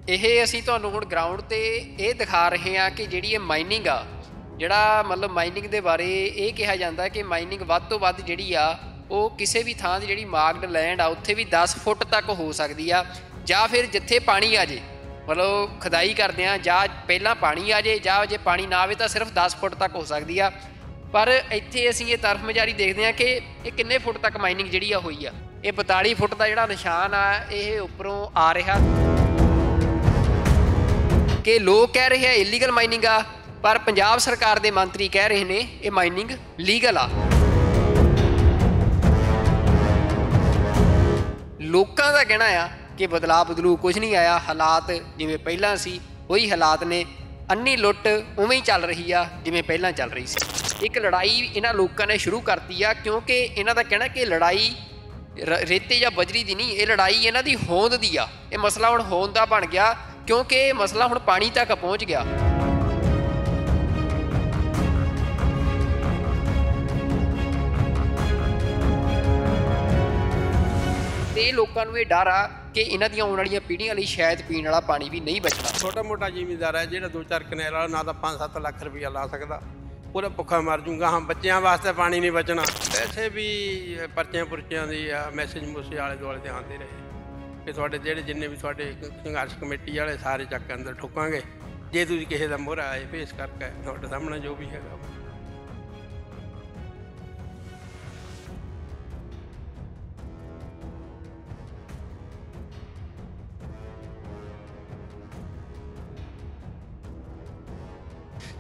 ਇਹ ਅਸੀਂ ਤੁਹਾਨੂੰ ਹੁਣ ਗਰਾਊਂਡ ਤੇ ਇਹ ਦਿਖਾ ਰਹੇ ਹਾਂ ਕਿ ਜਿਹੜੀ ਇਹ ਮਾਈਨਿੰਗ ਆ, ਜਿਹੜਾ ਮਤਲਬ ਮਾਈਨਿੰਗ ਦੇ ਬਾਰੇ ਇਹ ਕਿਹਾ ਜਾਂਦਾ ਕਿ ਮਾਈਨਿੰਗ ਵੱਧ ਤੋਂ ਵੱਧ ਜਿਹੜੀ ਆ ਉਹ ਕਿਸੇ ਵੀ ਥਾਂ ਦੀ ਜਿਹੜੀ ਮਾਰਕਡ ਲੈਂਡ ਆ ਉੱਥੇ ਵੀ 10 ਫੁੱਟ ਤੱਕ ਹੋ ਸਕਦੀ ਆ, ਜਾਂ ਫਿਰ ਜਿੱਥੇ ਪਾਣੀ ਆ ਜੇ ਮਤਲਬ ਖੁਦਾਈ ਕਰਦੇ ਆ ਜਾਂ ਪਹਿਲਾਂ ਪਾਣੀ ਆ ਜੇ, ਜਾਂ ਜੇ ਪਾਣੀ ਨਾ ਆਵੇ ਤਾਂ ਸਿਰਫ 10 ਫੁੱਟ ਤੱਕ ਹੋ ਸਕਦੀ ਆ। ਪਰ ਇੱਥੇ ਅਸੀਂ ਇਹ ਤਰਫਮਜ਼ਾਰੀ ਦੇਖਦੇ ਹਾਂ ਕਿ ਇਹ ਕਿੰਨੇ ਫੁੱਟ ਤੱਕ ਮਾਈਨਿੰਗ ਜਿਹੜੀ ਆ ਹੋਈ ਆ। ਇਹ 42 ਫੁੱਟ ਦਾ ਜਿਹੜਾ ਨਿਸ਼ਾਨ ਆ ਇਹ ਉੱਪਰੋਂ ਆ ਰਿਹਾ ਕਿ ਲੋਕ ਕਹਿ ਰਹੇ ਆ ਇਲੀਗਲ ਮਾਈਨਿੰਗ ਆ, ਪਰ ਪੰਜਾਬ ਸਰਕਾਰ ਦੇ ਮੰਤਰੀ ਕਹਿ ਰਹੇ ਨੇ ਇਹ ਮਾਈਨਿੰਗ ਲੀਗਲ ਆ। ਲੋਕਾਂ ਦਾ ਕਹਿਣਾ ਆ ਕਿ ਬਦਲੂ ਕੁਝ ਨਹੀਂ ਆਇਆ, ਹਾਲਾਤ ਜਿਵੇਂ ਪਹਿਲਾਂ ਸੀ ਉਹੀ ਹਾਲਾਤ ਨੇ, ਅੰਨੀ ਲੁੱਟ ਉਵੇਂ ਹੀ ਚੱਲ ਰਹੀ ਆ ਜਿਵੇਂ ਪਹਿਲਾਂ ਚੱਲ ਰਹੀ ਸੀ। ਇੱਕ ਲੜਾਈ ਇਹਨਾਂ ਲੋਕਾਂ ਨੇ ਸ਼ੁਰੂ ਕਰਤੀ ਆ, ਕਿਉਂਕਿ ਇਹਨਾਂ ਦਾ ਕਹਿਣਾ ਕਿ ਲੜਾਈ ਰੇਤੇ ਜਾਂ ਬਜਰੀ ਦੀ ਨਹੀਂ, ਇਹ ਲੜਾਈ ਇਹਨਾਂ ਦੀ ਹੋਂਦ ਦੀ ਆ। ਇਹ ਮਸਲਾ ਹੁਣ ਹੋਂਦ ਦਾ ਬਣ ਗਿਆ, ਕਿਉਂਕਿ ਇਹ ਮਸਲਾ ਹੁਣ ਪਾਣੀ ਤੱਕ ਪਹੁੰਚ ਗਿਆ। ਤੇ ਲੋਕਾਂ ਨੂੰ ਇਹ ਡਰ ਆ ਕਿ ਇਹਨਾਂ ਦੀਆਂ ਆਉਣ ਵਾਲੀਆਂ ਪੀੜ੍ਹੀਆਂ ਲਈ ਸ਼ਾਇਦ ਪੀਣ ਵਾਲਾ ਪਾਣੀ ਵੀ ਨਹੀਂ ਬਚਣਾ। ਛੋਟਾ ਮੋਟਾ ਜ਼ਿਮੀਂਦਾਰ ਹੈ ਜਿਹੜਾ 2-4 ਕਨੈਲ ਵਾਲਾ ਨਾ ਤਾਂ 5-7 ਲੱਖ ਰੁਪਈਆ ਲਾ ਸਕਦਾ, ਉਹਦਾ ਭੁੱਖਾ ਮਰ ਜੂਗਾ। ਹਾਂ, ਬੱਚਿਆਂ ਵਾਸਤੇ ਪਾਣੀ ਨਹੀਂ ਬਚਣਾ। ਵੈਸੇ ਵੀ ਪਰਚਿਆਂ ਪੁਰਚਿਆਂ ਦੀ ਮੈਸੇਜ ਮੂਸੇ ਆਲੇ ਦੁਆਲੇ ਤੇ ਆਉਂਦੇ ਰਹੇ ਕਿ ਤੁਹਾਡੇ ਜਿਹੜੇ ਜਿੰਨੇ ਵੀ ਤੁਹਾਡੇ ਸੰਘਰਸ਼ ਕਮੇਟੀ ਵਾਲੇ ਸਾਰੇ ਚੱਕ ਅੰਦਰ ਠੋਕਾਂਗੇ ਜੇ ਤੁਸੀਂ ਕਿਸੇ ਦਾ ਮੋਹਰਾ ਆਏ ਭੇਸ ਕਰਕੇ ਤੁਹਾਡੇ ਸਾਹਮਣੇ ਜੋ ਵੀ ਹੈਗਾ।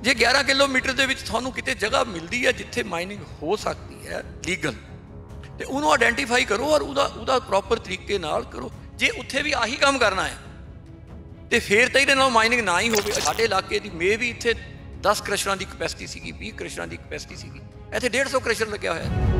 ਜੇ 11 ਕਿਲੋਮੀਟਰ ਦੇ ਵਿੱਚ ਤੁਹਾਨੂੰ ਕਿਤੇ ਜਗ੍ਹਾ ਮਿਲਦੀ ਹੈ ਜਿੱਥੇ ਮਾਈਨਿੰਗ ਹੋ ਸਕਦੀ ਹੈ ਲੀਗਲ, ਤੇ ਉਹਨੂੰ ਆਇਡੈਂਟੀਫਾਈ ਕਰੋ ਔਰ ਉਹਦਾ ਪ੍ਰੋਪਰ ਤਰੀਕੇ ਨਾਲ ਕਰੋ। ਜੇ ਉੱਥੇ ਵੀ ਆਹੀ ਕੰਮ ਕਰਨਾ ਹੈ ਤੇ ਫਿਰ ਤਾਂ ਇਹਦੇ ਨਾਲ ਮਾਈਨਿੰਗ ਨਾ ਹੀ ਹੋਵੇ। ਸਾਡੇ ਇਲਾਕੇ ਦੀ ਵੀ ਇੱਥੇ 10 ਕ੍ਰਸ਼ਰਾਂ ਦੀ ਕਪੈਸਿਟੀ ਸੀਗੀ, 20 ਕ੍ਰਸ਼ਰਾਂ ਦੀ ਕਪੈਸਿਟੀ ਸੀਗੀ, ਇੱਥੇ 150 ਕ੍ਰਸ਼ਰ ਲੱਗਿਆ ਹੋਇਆ।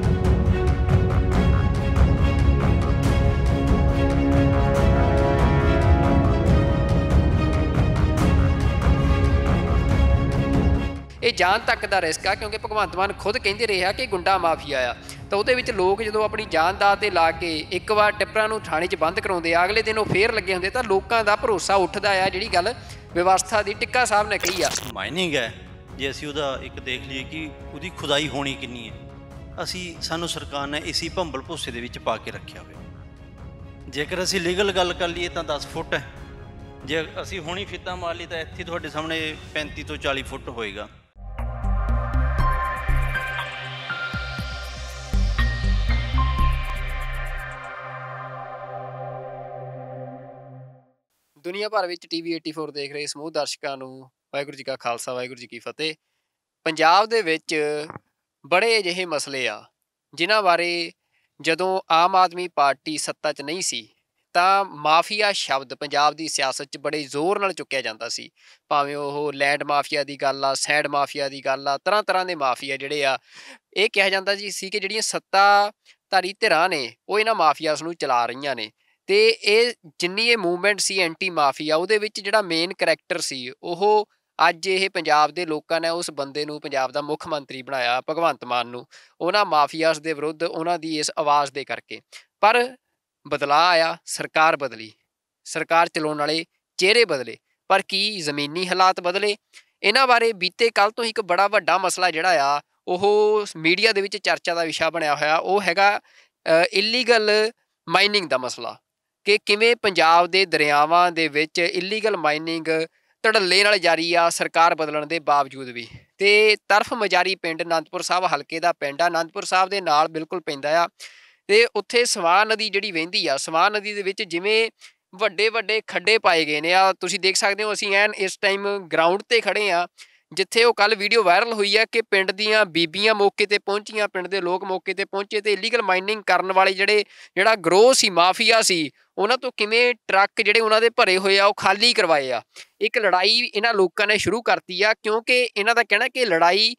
ਇਹ ਜਾਨ ਤੱਕ ਦਾ ਰਿਸਕ ਆ, ਕਿਉਂਕਿ ਭਗਵੰਤ ਮਾਨ ਖੁਦ ਕਹਿੰਦੇ ਰਹੇ ਆ ਕਿ ਗੁੰਡਾ ਮਾਫੀਆ ਆ। ਤਾਂ ਉਹਦੇ ਵਿੱਚ ਲੋਕ ਜਦੋਂ ਆਪਣੀ ਜਾਨ ਦਾ ਤੇ ਲਾ ਕੇ ਇੱਕ ਵਾਰ ਟਿੱਪਰਾਂ ਨੂੰ ਥਾਣੇ 'ਚ ਬੰਦ ਕਰਾਉਂਦੇ ਆ, ਅਗਲੇ ਦਿਨ ਉਹ ਫੇਰ ਲੱਗੇ ਹੁੰਦੇ, ਤਾਂ ਲੋਕਾਂ ਦਾ ਭਰੋਸਾ ਉੱਠਦਾ ਆ। ਜਿਹੜੀ ਗੱਲ ਵਿਵਸਥਾ ਦੀ ਟਿੱਕਾ ਸਾਹਿਬ ਨੇ ਕਹੀ ਆ, ਮਾਈਨਿੰਗ ਹੈ, ਜੇ ਅਸੀਂ ਉਹਦਾ ਇੱਕ ਦੇਖ ਲਈਏ ਕਿ ਉਹਦੀ ਖੁਦਾਈ ਹੋਣੀ ਕਿੰਨੀ ਹੈ, ਸਾਨੂੰ ਸਰਕਾਰ ਨੇ ਇਸੀ ਭੰਬਲ ਭੁੱਸੇ ਦੇ ਵਿੱਚ ਪਾ ਕੇ ਰੱਖਿਆ ਹੋਇਆ। ਜੇਕਰ ਅਸੀਂ ਲੀਗਲ ਗੱਲ ਕਰ ਲਈਏ ਤਾਂ 10 ਫੁੱਟ ਹੈ, ਜੇ ਅਸੀਂ ਹੁਣੀ ਫਿੱਤਾ ਮਾਰ ਲਈ ਤਾਂ ਇੱਥੇ ਤੁਹਾਡੇ ਸਾਹਮਣੇ 35 ਤੋਂ 40 ਫੁੱਟ ਹੋਏਗਾ। ਦੁਨੀਆ ਭਰ ਵਿੱਚ TV 84 ਦੇਖ ਰਹੇ ਸਮੂਹ ਦਰਸ਼ਕਾਂ ਨੂੰ ਵਾਹਿਗੁਰੂ ਜੀ ਕਾ ਖਾਲਸਾ, ਵਾਹਿਗੁਰੂ ਜੀ ਕੀ ਫਤਿਹ। ਪੰਜਾਬ ਦੇ ਵਿੱਚ ਬੜੇ ਅਜਿਹੇ ਮਸਲੇ ਆ ਜਿਨ੍ਹਾਂ ਬਾਰੇ ਜਦੋਂ ਆਮ ਆਦਮੀ ਪਾਰਟੀ ਸੱਤਾ 'ਚ ਨਹੀਂ ਸੀ ਤਾਂ ਮਾਫੀਆ ਸ਼ਬਦ ਪੰਜਾਬ ਦੀ ਸਿਆਸਤ 'ਚ ਬੜੇ ਜ਼ੋਰ ਨਾਲ ਚੁੱਕਿਆ ਜਾਂਦਾ ਸੀ। ਭਾਵੇਂ ਉਹ ਲੈਂਡ ਮਾਫੀਆ ਦੀ ਗੱਲ ਆ, ਸੈਂਡ ਮਾਫੀਆ ਦੀ ਗੱਲ ਆ, ਤਰ੍ਹਾਂ ਤਰ੍ਹਾਂ ਦੇ ਮਾਫੀਆ ਜਿਹੜੇ ਆ, ਇਹ ਕਿਹਾ ਜਾਂਦਾ ਸੀ ਕਿ ਜਿਹੜੀਆਂ ਸੱਤਾਧਾਰੀ ਧਿਰਾਂ ਨੇ ਉਹ ਇਹਨਾਂ ਮਾਫੀਆਸ ਨੂੰ ਚਲਾ ਰਹੀਆਂ ਨੇ। ਤੇ ਇਹ ਜਿੰਨੀ ਇਹ ਮੂਵਮੈਂਟ ਸੀ ਐਂਟੀ ਮਾਫੀਆ, ਉਹਦੇ ਵਿੱਚ ਜਿਹੜਾ ਮੇਨ ਕਰੈਕਟਰ ਸੀ ਉਹ ਅੱਜ ਇਹ ਪੰਜਾਬ ਦੇ ਲੋਕਾਂ ਨੇ ਉਸ ਬੰਦੇ ਨੂੰ ਪੰਜਾਬ ਦਾ ਮੁੱਖ ਮੰਤਰੀ ਬਣਾਇਆ, ਭਗਵੰਤ ਮਾਨ ਨੂੰ, ਉਹਨਾਂ ਮਾਫੀਆਸ ਦੇ ਵਿਰੁੱਧ ਉਹਨਾਂ ਦੀ ਇਸ ਆਵਾਜ਼ ਦੇ ਕਰਕੇ। ਪਰ ਬਦਲਾਅ ਆਇਆ, ਸਰਕਾਰ ਬਦਲੀ, ਸਰਕਾਰ ਚਲਾਉਣ ਵਾਲੇ ਚਿਹਰੇ ਬਦਲੇ, ਪਰ ਕੀ ਜ਼ਮੀਨੀ ਹਾਲਾਤ ਬਦਲੇ? ਇਹਨਾਂ ਬਾਰੇ ਬੀਤੇ ਕੱਲ੍ਹ ਤੋਂ ਇੱਕ ਬੜਾ ਵੱਡਾ ਮਸਲਾ ਜਿਹੜਾ ਆ ਉਹ ਮੀਡੀਆ ਦੇ ਵਿੱਚ ਚਰਚਾ ਦਾ ਵਿਸ਼ਾ ਬਣਿਆ ਹੋਇਆ, ਉਹ ਹੈਗਾ ਇਲੀਗਲ ਮਾਈਨਿੰਗ ਦਾ ਮਸਲਾ, ਕਿ ਕਿਵੇਂ ਪੰਜਾਬ ਦੇ ਦਰਿਆਵਾਂ ਦੇ ਵਿੱਚ ਇਲੀਗਲ ਮਾਈਨਿੰਗ ਧੜੱਲੇ ਨਾਲ ਜਾਰੀ ਆ ਸਰਕਾਰ ਬਦਲਣ ਦੇ ਬਾਵਜੂਦ ਵੀ। ਤੇ ਤਰਫ ਮਜਾਰੀ ਪਿੰਡ ਅਨੰਦਪੁਰ ਸਾਹਿਬ ਹਲਕੇ ਦਾ ਪਿੰਡ ਆ, ਅਨੰਦਪੁਰ ਸਾਹਿਬ ਦੇ ਨਾਲ ਬਿਲਕੁਲ ਪੈਂਦਾ ਆ, ਤੇ ਉੱਥੇ ਸਵਾਂ ਨਦੀ ਜਿਹੜੀ ਵਹਿੰਦੀ ਆ, ਸਵਾਂ ਨਦੀ ਦੇ ਵਿੱਚ ਜਿਵੇਂ ਵੱਡੇ ਵੱਡੇ ਖੱਡੇ ਪਾਏ ਗਏ ਨੇ ਆ। ਤੁਸੀਂ ਦੇਖ ਸਕਦੇ ਹੋ, ਅਸੀਂ ਐਨ ਇਸ ਟਾਈਮ ਗਰਾਊਂਡ 'ਤੇ ਖੜ੍ਹੇ ਹਾਂ ਜਿੱਥੇ ਉਹ ਕੱਲ੍ਹ ਵੀਡੀਓ ਵਾਇਰਲ ਹੋਈ ਹੈ ਕਿ ਪਿੰਡ ਦੀਆਂ ਬੀਬੀਆਂ ਮੌਕੇ 'ਤੇ ਪਹੁੰਚੀਆਂ, ਪਿੰਡ ਦੇ ਲੋਕ ਮੌਕੇ 'ਤੇ ਪਹੁੰਚੇ, ਅਤੇ ਇਲੀਗਲ ਮਾਈਨਿੰਗ ਕਰਨ ਵਾਲੇ ਜਿਹੜਾ ਗਰੋਹ ਸੀ, ਮਾਫੀਆ ਸੀ, ਉਹਨਾਂ ਤੋਂ ਕਿਵੇਂ ਟਰੱਕ ਜਿਹੜੇ ਉਹਨਾਂ ਦੇ ਭਰੇ ਹੋਏ ਆ ਉਹ ਖਾਲੀ ਕਰਵਾਏ ਆ। ਇੱਕ ਲੜਾਈ ਇਹਨਾਂ ਲੋਕਾਂ ਨੇ ਸ਼ੁਰੂ ਕਰਤੀ ਆ, ਕਿਉਂਕਿ ਇਹਨਾਂ ਦਾ ਕਹਿਣਾ ਕਿ ਲੜਾਈ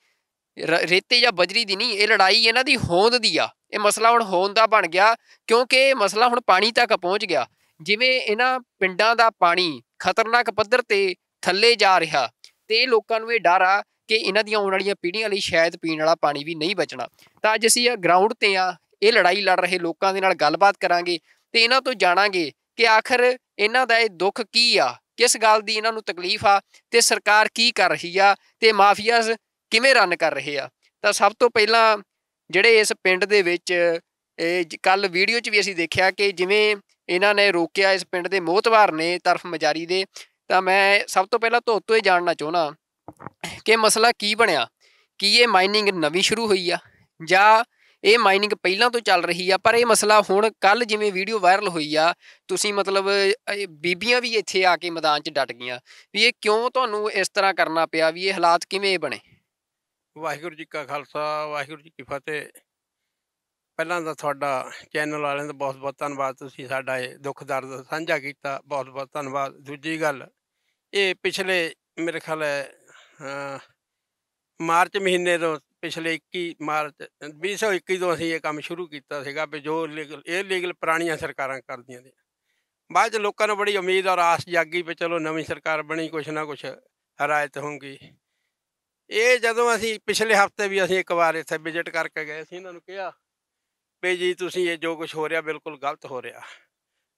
ਰੇਤੇ ਜਾਂ ਬਜਰੀ ਦੀ ਨਹੀਂ, ਇਹ ਲੜਾਈ ਇਹਨਾਂ ਦੀ ਹੋਂਦ ਦੀ ਆ। ਇਹ ਮਸਲਾ ਹੁਣ ਹੋਂਦ ਦਾ ਬਣ ਗਿਆ, ਕਿਉਂਕਿ ਇਹ ਮਸਲਾ ਹੁਣ ਪਾਣੀ ਤੱਕ ਪਹੁੰਚ ਗਿਆ। ਜਿਵੇਂ ਇਹਨਾਂ ਪਿੰਡਾਂ ਦਾ ਪਾਣੀ ਖਤਰਨਾਕ ਪੱਧਰ 'ਤੇ ਥੱਲੇ ਜਾ ਰਿਹਾ, ਤੇ ਇਹ ਲੋਕਾਂ ਨੂੰ ਇਹ ਡਰ ਆ ਕਿ ਇਹਨਾਂ ਦੀਆਂ ਆਉਣ ਵਾਲੀਆਂ ਪੀੜ੍ਹੀਆਂ ਲਈ ਸ਼ਾਇਦ ਪੀਣ ਵਾਲਾ ਪਾਣੀ ਵੀ ਨਹੀਂ ਬਚਣਾ। ਤਾਂ ਅੱਜ ਅਸੀਂ ਗਰਾਊਂਡ 'ਤੇ ਆ, ਇਹ ਲੜਾਈ ਲੜ ਰਹੇ ਲੋਕਾਂ ਦੇ ਨਾਲ ਗੱਲਬਾਤ ਕਰਾਂਗੇ ਤੇ ਇਹਨਾਂ ਤੋਂ ਜਾਣਾਂਗੇ ਕਿ ਆਖਰ ਇਹਨਾਂ ਦਾ ਇਹ ਦੁੱਖ ਕੀ ਆ, ਕਿਸ ਗੱਲ ਦੀ ਇਹਨਾਂ ਨੂੰ ਤਕਲੀਫ ਆ ਤੇ ਸਰਕਾਰ ਕੀ ਕਰ ਰਹੀ ਆ ਤੇ ਮਾਫੀਆਜ਼ ਕਿਵੇਂ ਰਨ ਕਰ ਰਹੇ ਆ। ਤਾਂ ਸਭ ਤੋਂ ਪਹਿਲਾਂ ਜਿਹੜੇ ਇਸ ਪਿੰਡ ਦੇ ਵਿੱਚ ਕੱਲ ਵੀਡੀਓ 'ਚ ਵੀ ਅਸੀਂ ਦੇਖਿਆ ਕਿ ਜਿਵੇਂ ਇਹਨਾਂ ਨੇ ਰੋਕਿਆ, ਇਸ ਪਿੰਡ ਦੇ ਮੋਹਤਬਾਰ ਨੇ ਤਰਫ ਮਜਾਰੀ ਦੇ। ਤਾਂ ਮੈਂ ਸਭ ਤੋਂ ਪਹਿਲਾਂ ਤੁਹਾਡੇ ਤੋਂ ਇਹ ਜਾਣਨਾ ਚਾਹੁੰਦਾ ਕਿ ਮਸਲਾ ਕੀ ਬਣਿਆ। ਕੀ ਇਹ ਮਾਈਨਿੰਗ ਨਵੀਂ ਸ਼ੁਰੂ ਹੋਈ ਆ ਜਾਂ ਇਹ ਮਾਈਨਿੰਗ ਪਹਿਲਾਂ ਤੋਂ ਚੱਲ ਰਹੀ ਆ? ਪਰ ਇਹ ਮਸਲਾ ਹੁਣ ਕੱਲ ਜਿਵੇਂ ਵੀਡੀਓ ਵਾਇਰਲ ਹੋਈ ਆ, ਤੁਸੀਂ ਮਤਲਬ ਬੀਬੀਆਂ ਵੀ ਇੱਥੇ ਆ ਕੇ ਮੈਦਾਨ 'ਚ ਡਟ ਗਈਆਂ ਵੀ ਇਹ ਕਿਉਂ ਤੁਹਾਨੂੰ ਇਸ ਤਰ੍ਹਾਂ ਕਰਨਾ ਪਿਆ, ਵੀ ਇਹ ਹਾਲਾਤ ਕਿਵੇਂ ਬਣੇ? ਵਾਹਿਗੁਰੂ ਜੀ ਕਾ ਖਾਲਸਾ, ਵਾਹਿਗੁਰੂ ਜੀ ਕੀ ਫਤਿਹ। ਪਹਿਲਾਂ ਤਾਂ ਤੁਹਾਡਾ ਚੈਨਲ ਵਾਲਿਆਂ ਦਾ ਬਹੁਤ ਬਹੁਤ ਧੰਨਵਾਦ, ਤੁਸੀਂ ਸਾਡਾ ਇਹ ਦੁੱਖ ਦਰਦ ਸਾਂਝਾ ਕੀਤਾ, ਬਹੁਤ ਬਹੁਤ ਧੰਨਵਾਦ। ਦੂਜੀ ਗੱਲ, ਇਹ ਪਿਛਲੇ ਮੇਰੇ ਖਿਆਲ ਹੈ ਮਾਰਚ ਮਹੀਨੇ ਤੋਂ, ਪਿਛਲੇ 21 ਮਾਰਚ 2021 ਤੋਂ ਅਸੀਂ ਇਹ ਕੰਮ ਸ਼ੁਰੂ ਕੀਤਾ ਸੀਗਾ ਵੀ ਜੋ ਲੀਗਲ ਪੁਰਾਣੀਆਂ ਸਰਕਾਰਾਂ ਕਰਦੀਆਂ ਨੇ। ਬਾਅਦ 'ਚ ਲੋਕਾਂ ਨੂੰ ਬੜੀ ਉਮੀਦ ਔਰ ਆਸ ਜਾਗੀ ਵੀ ਚਲੋ ਨਵੀਂ ਸਰਕਾਰ ਬਣੀ, ਕੁਛ ਨਾ ਕੁਛ ਹਦਾਇਤ ਹੋਊਗੀ। ਇਹ ਜਦੋਂ ਅਸੀਂ ਪਿਛਲੇ ਹਫ਼ਤੇ ਵੀ ਅਸੀਂ ਇੱਕ ਵਾਰ ਇੱਥੇ ਵਿਜ਼ਿਟ ਕਰਕੇ ਗਏ ਸੀ, ਇਹਨਾਂ ਨੂੰ ਕਿਹਾ ਵੀ ਜੀ ਤੁਸੀਂ ਇਹ ਜੋ ਕੁਛ ਹੋ ਰਿਹਾ ਬਿਲਕੁਲ ਗਲਤ ਹੋ ਰਿਹਾ।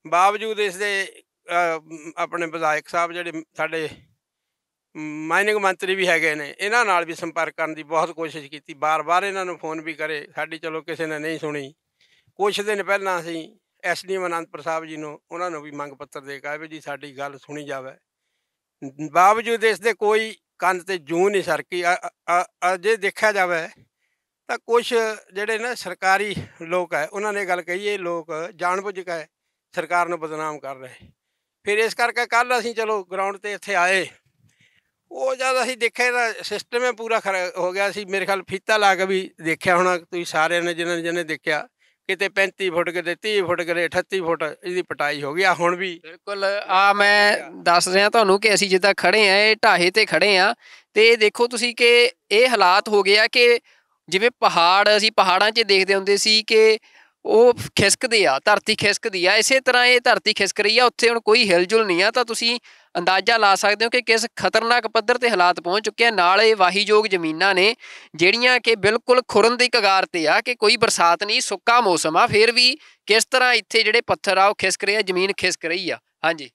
ਬਾਵਜੂਦ ਇਸ ਦੇ ਆਪਣੇ ਵਿਧਾਇਕ ਸਾਹਿਬ ਜਿਹੜੇ ਸਾਡੇ ਮਾਈਨਿੰਗ ਮੰਤਰੀ ਵੀ ਹੈਗੇ ਨੇ, ਇਹਨਾਂ ਨਾਲ ਵੀ ਸੰਪਰਕ ਕਰਨ ਦੀ ਬਹੁਤ ਕੋਸ਼ਿਸ਼ ਕੀਤੀ, ਬਾਰ-ਬਾਰ ਇਹਨਾਂ ਨੂੰ ਫੋਨ ਵੀ ਕਰੇ, ਸਾਡੀ ਚਲੋ ਕਿਸੇ ਨੇ ਨਹੀਂ ਸੁਣੀ। ਕੁਛ ਦਿਨ ਪਹਿਲਾਂ ਅਸੀਂ SDM ਅਨੰਦਪੁਰ ਸਾਹਿਬ ਜੀ ਨੂੰ, ਉਹਨਾਂ ਨੂੰ ਵੀ ਮੰਗ ਪੱਤਰ ਦੇ ਕੇ ਆਏ ਵੀ ਜੀ ਸਾਡੀ ਗੱਲ ਸੁਣੀ ਜਾਵੇ। ਬਾਵਜੂਦ ਇਸ ਦੇ ਕੋਈ ਕੰਨ 'ਤੇ ਜੂੰ ਨਹੀਂ ਸਰਕੀ। ਜੇ ਦੇਖਿਆ ਜਾਵੇ ਤਾਂ ਕੁਛ ਜਿਹੜੇ ਨਾ ਸਰਕਾਰੀ ਲੋਕ ਹੈ, ਉਹਨਾਂ ਨੇ ਗੱਲ ਕਹੀ ਇਹ ਲੋਕ ਜਾਣਬੁੱਝ ਕੇ ਸਰਕਾਰ ਨੂੰ ਬਦਨਾਮ ਕਰ ਰਹੇ। ਫਿਰ ਇਸ ਕਰਕੇ ਕੱਲ੍ਹ ਅਸੀਂ ਚਲੋ ਗਰਾਊਂਡ 'ਤੇ ਇੱਥੇ ਆਏ, ਉਹ ਜਦ ਅਸੀਂ ਦੇਖਿਆ ਤਾਂ ਸਿਸਟਮ ਹੀ ਪੂਰਾ ਹੋ ਗਿਆ ਸੀ। ਮੇਰੇ ਖਿਆਲ ਫੀਤਾ ਲਾ ਕੇ ਵੀ ਦੇਖਿਆ ਹੋਣਾ ਤੁਸੀਂ ਸਾਰਿਆਂ ਨੇ, ਜਿਹਨੇ ਦੇਖਿਆ, ਕਿਤੇ 35 ਫੁੱਟ, ਕਿਤੇ 30 ਫੁੱਟ, ਕਿਤੇ 38 ਫੁੱਟ ਇਹਦੀ ਪਟਾਈ ਹੋ ਗਈ। ਆ ਹੁਣ ਵੀ ਬਿਲਕੁਲ ਮੈਂ ਦੱਸ ਰਿਹਾ ਤੁਹਾਨੂੰ ਕਿ ਅਸੀਂ ਜਿੱਦਾਂ ਖੜੇ ਆ, ਇਹ ਢਾਹੇ 'ਤੇ ਖੜੇ ਆ ਤੇ ਦੇਖੋ ਤੁਸੀਂ ਕਿ ਇਹ ਹਾਲਾਤ ਹੋ ਗਏ ਆ ਕਿ ਜਿਵੇਂ ਪਹਾੜ, ਅਸੀਂ ਪਹਾੜਾਂ 'ਚ ਦੇਖਦੇ ਹੁੰਦੇ ਸੀ ਕਿ ਉਹ ਖਿਸਕਦੇ ਆ, ਧਰਤੀ ਖਿਸਕਦੀ ਆ, ਇਸੇ ਤਰ੍ਹਾਂ ਇਹ ਧਰਤੀ ਖਿਸਕ ਰਹੀ ਆ। ਉੱਥੇ ਹੁਣ ਕੋਈ ਹਿਲਜੁਲ ਨਹੀਂ ਆ। ਤਾਂ ਤੁਸੀਂ ਅੰਦਾਜ਼ਾ ਲਾ ਸਕਦੇ ਹੋ ਕਿ ਕਿਸ ਖਤਰਨਾਕ ਪੱਧਰ 'ਤੇ ਹਾਲਾਤ ਪਹੁੰਚ ਚੁੱਕੇ ਆ। ਨਾਲ ਇਹ ਵਾਹੀਯੋਗ ਜ਼ਮੀਨਾਂ ਨੇ ਜਿਹੜੀਆਂ ਕਿ ਬਿਲਕੁਲ ਖੁਰਨ ਦੀ ਕਗਾਰ 'ਤੇ ਆ, ਕਿ ਕੋਈ ਬਰਸਾਤ ਨਹੀਂ, ਸੁੱਕਾ ਮੌਸਮ ਆ, ਫਿਰ ਵੀ ਕਿਸ ਤਰ੍ਹਾਂ ਇੱਥੇ ਜਿਹੜੇ ਪੱਥਰ ਆ ਉਹ ਖਿਸਕ ਰਹੇ ਆ, ਜ਼ਮੀਨ ਖਿਸਕ ਰਹੀ ਆ। ਹਾਂਜੀ,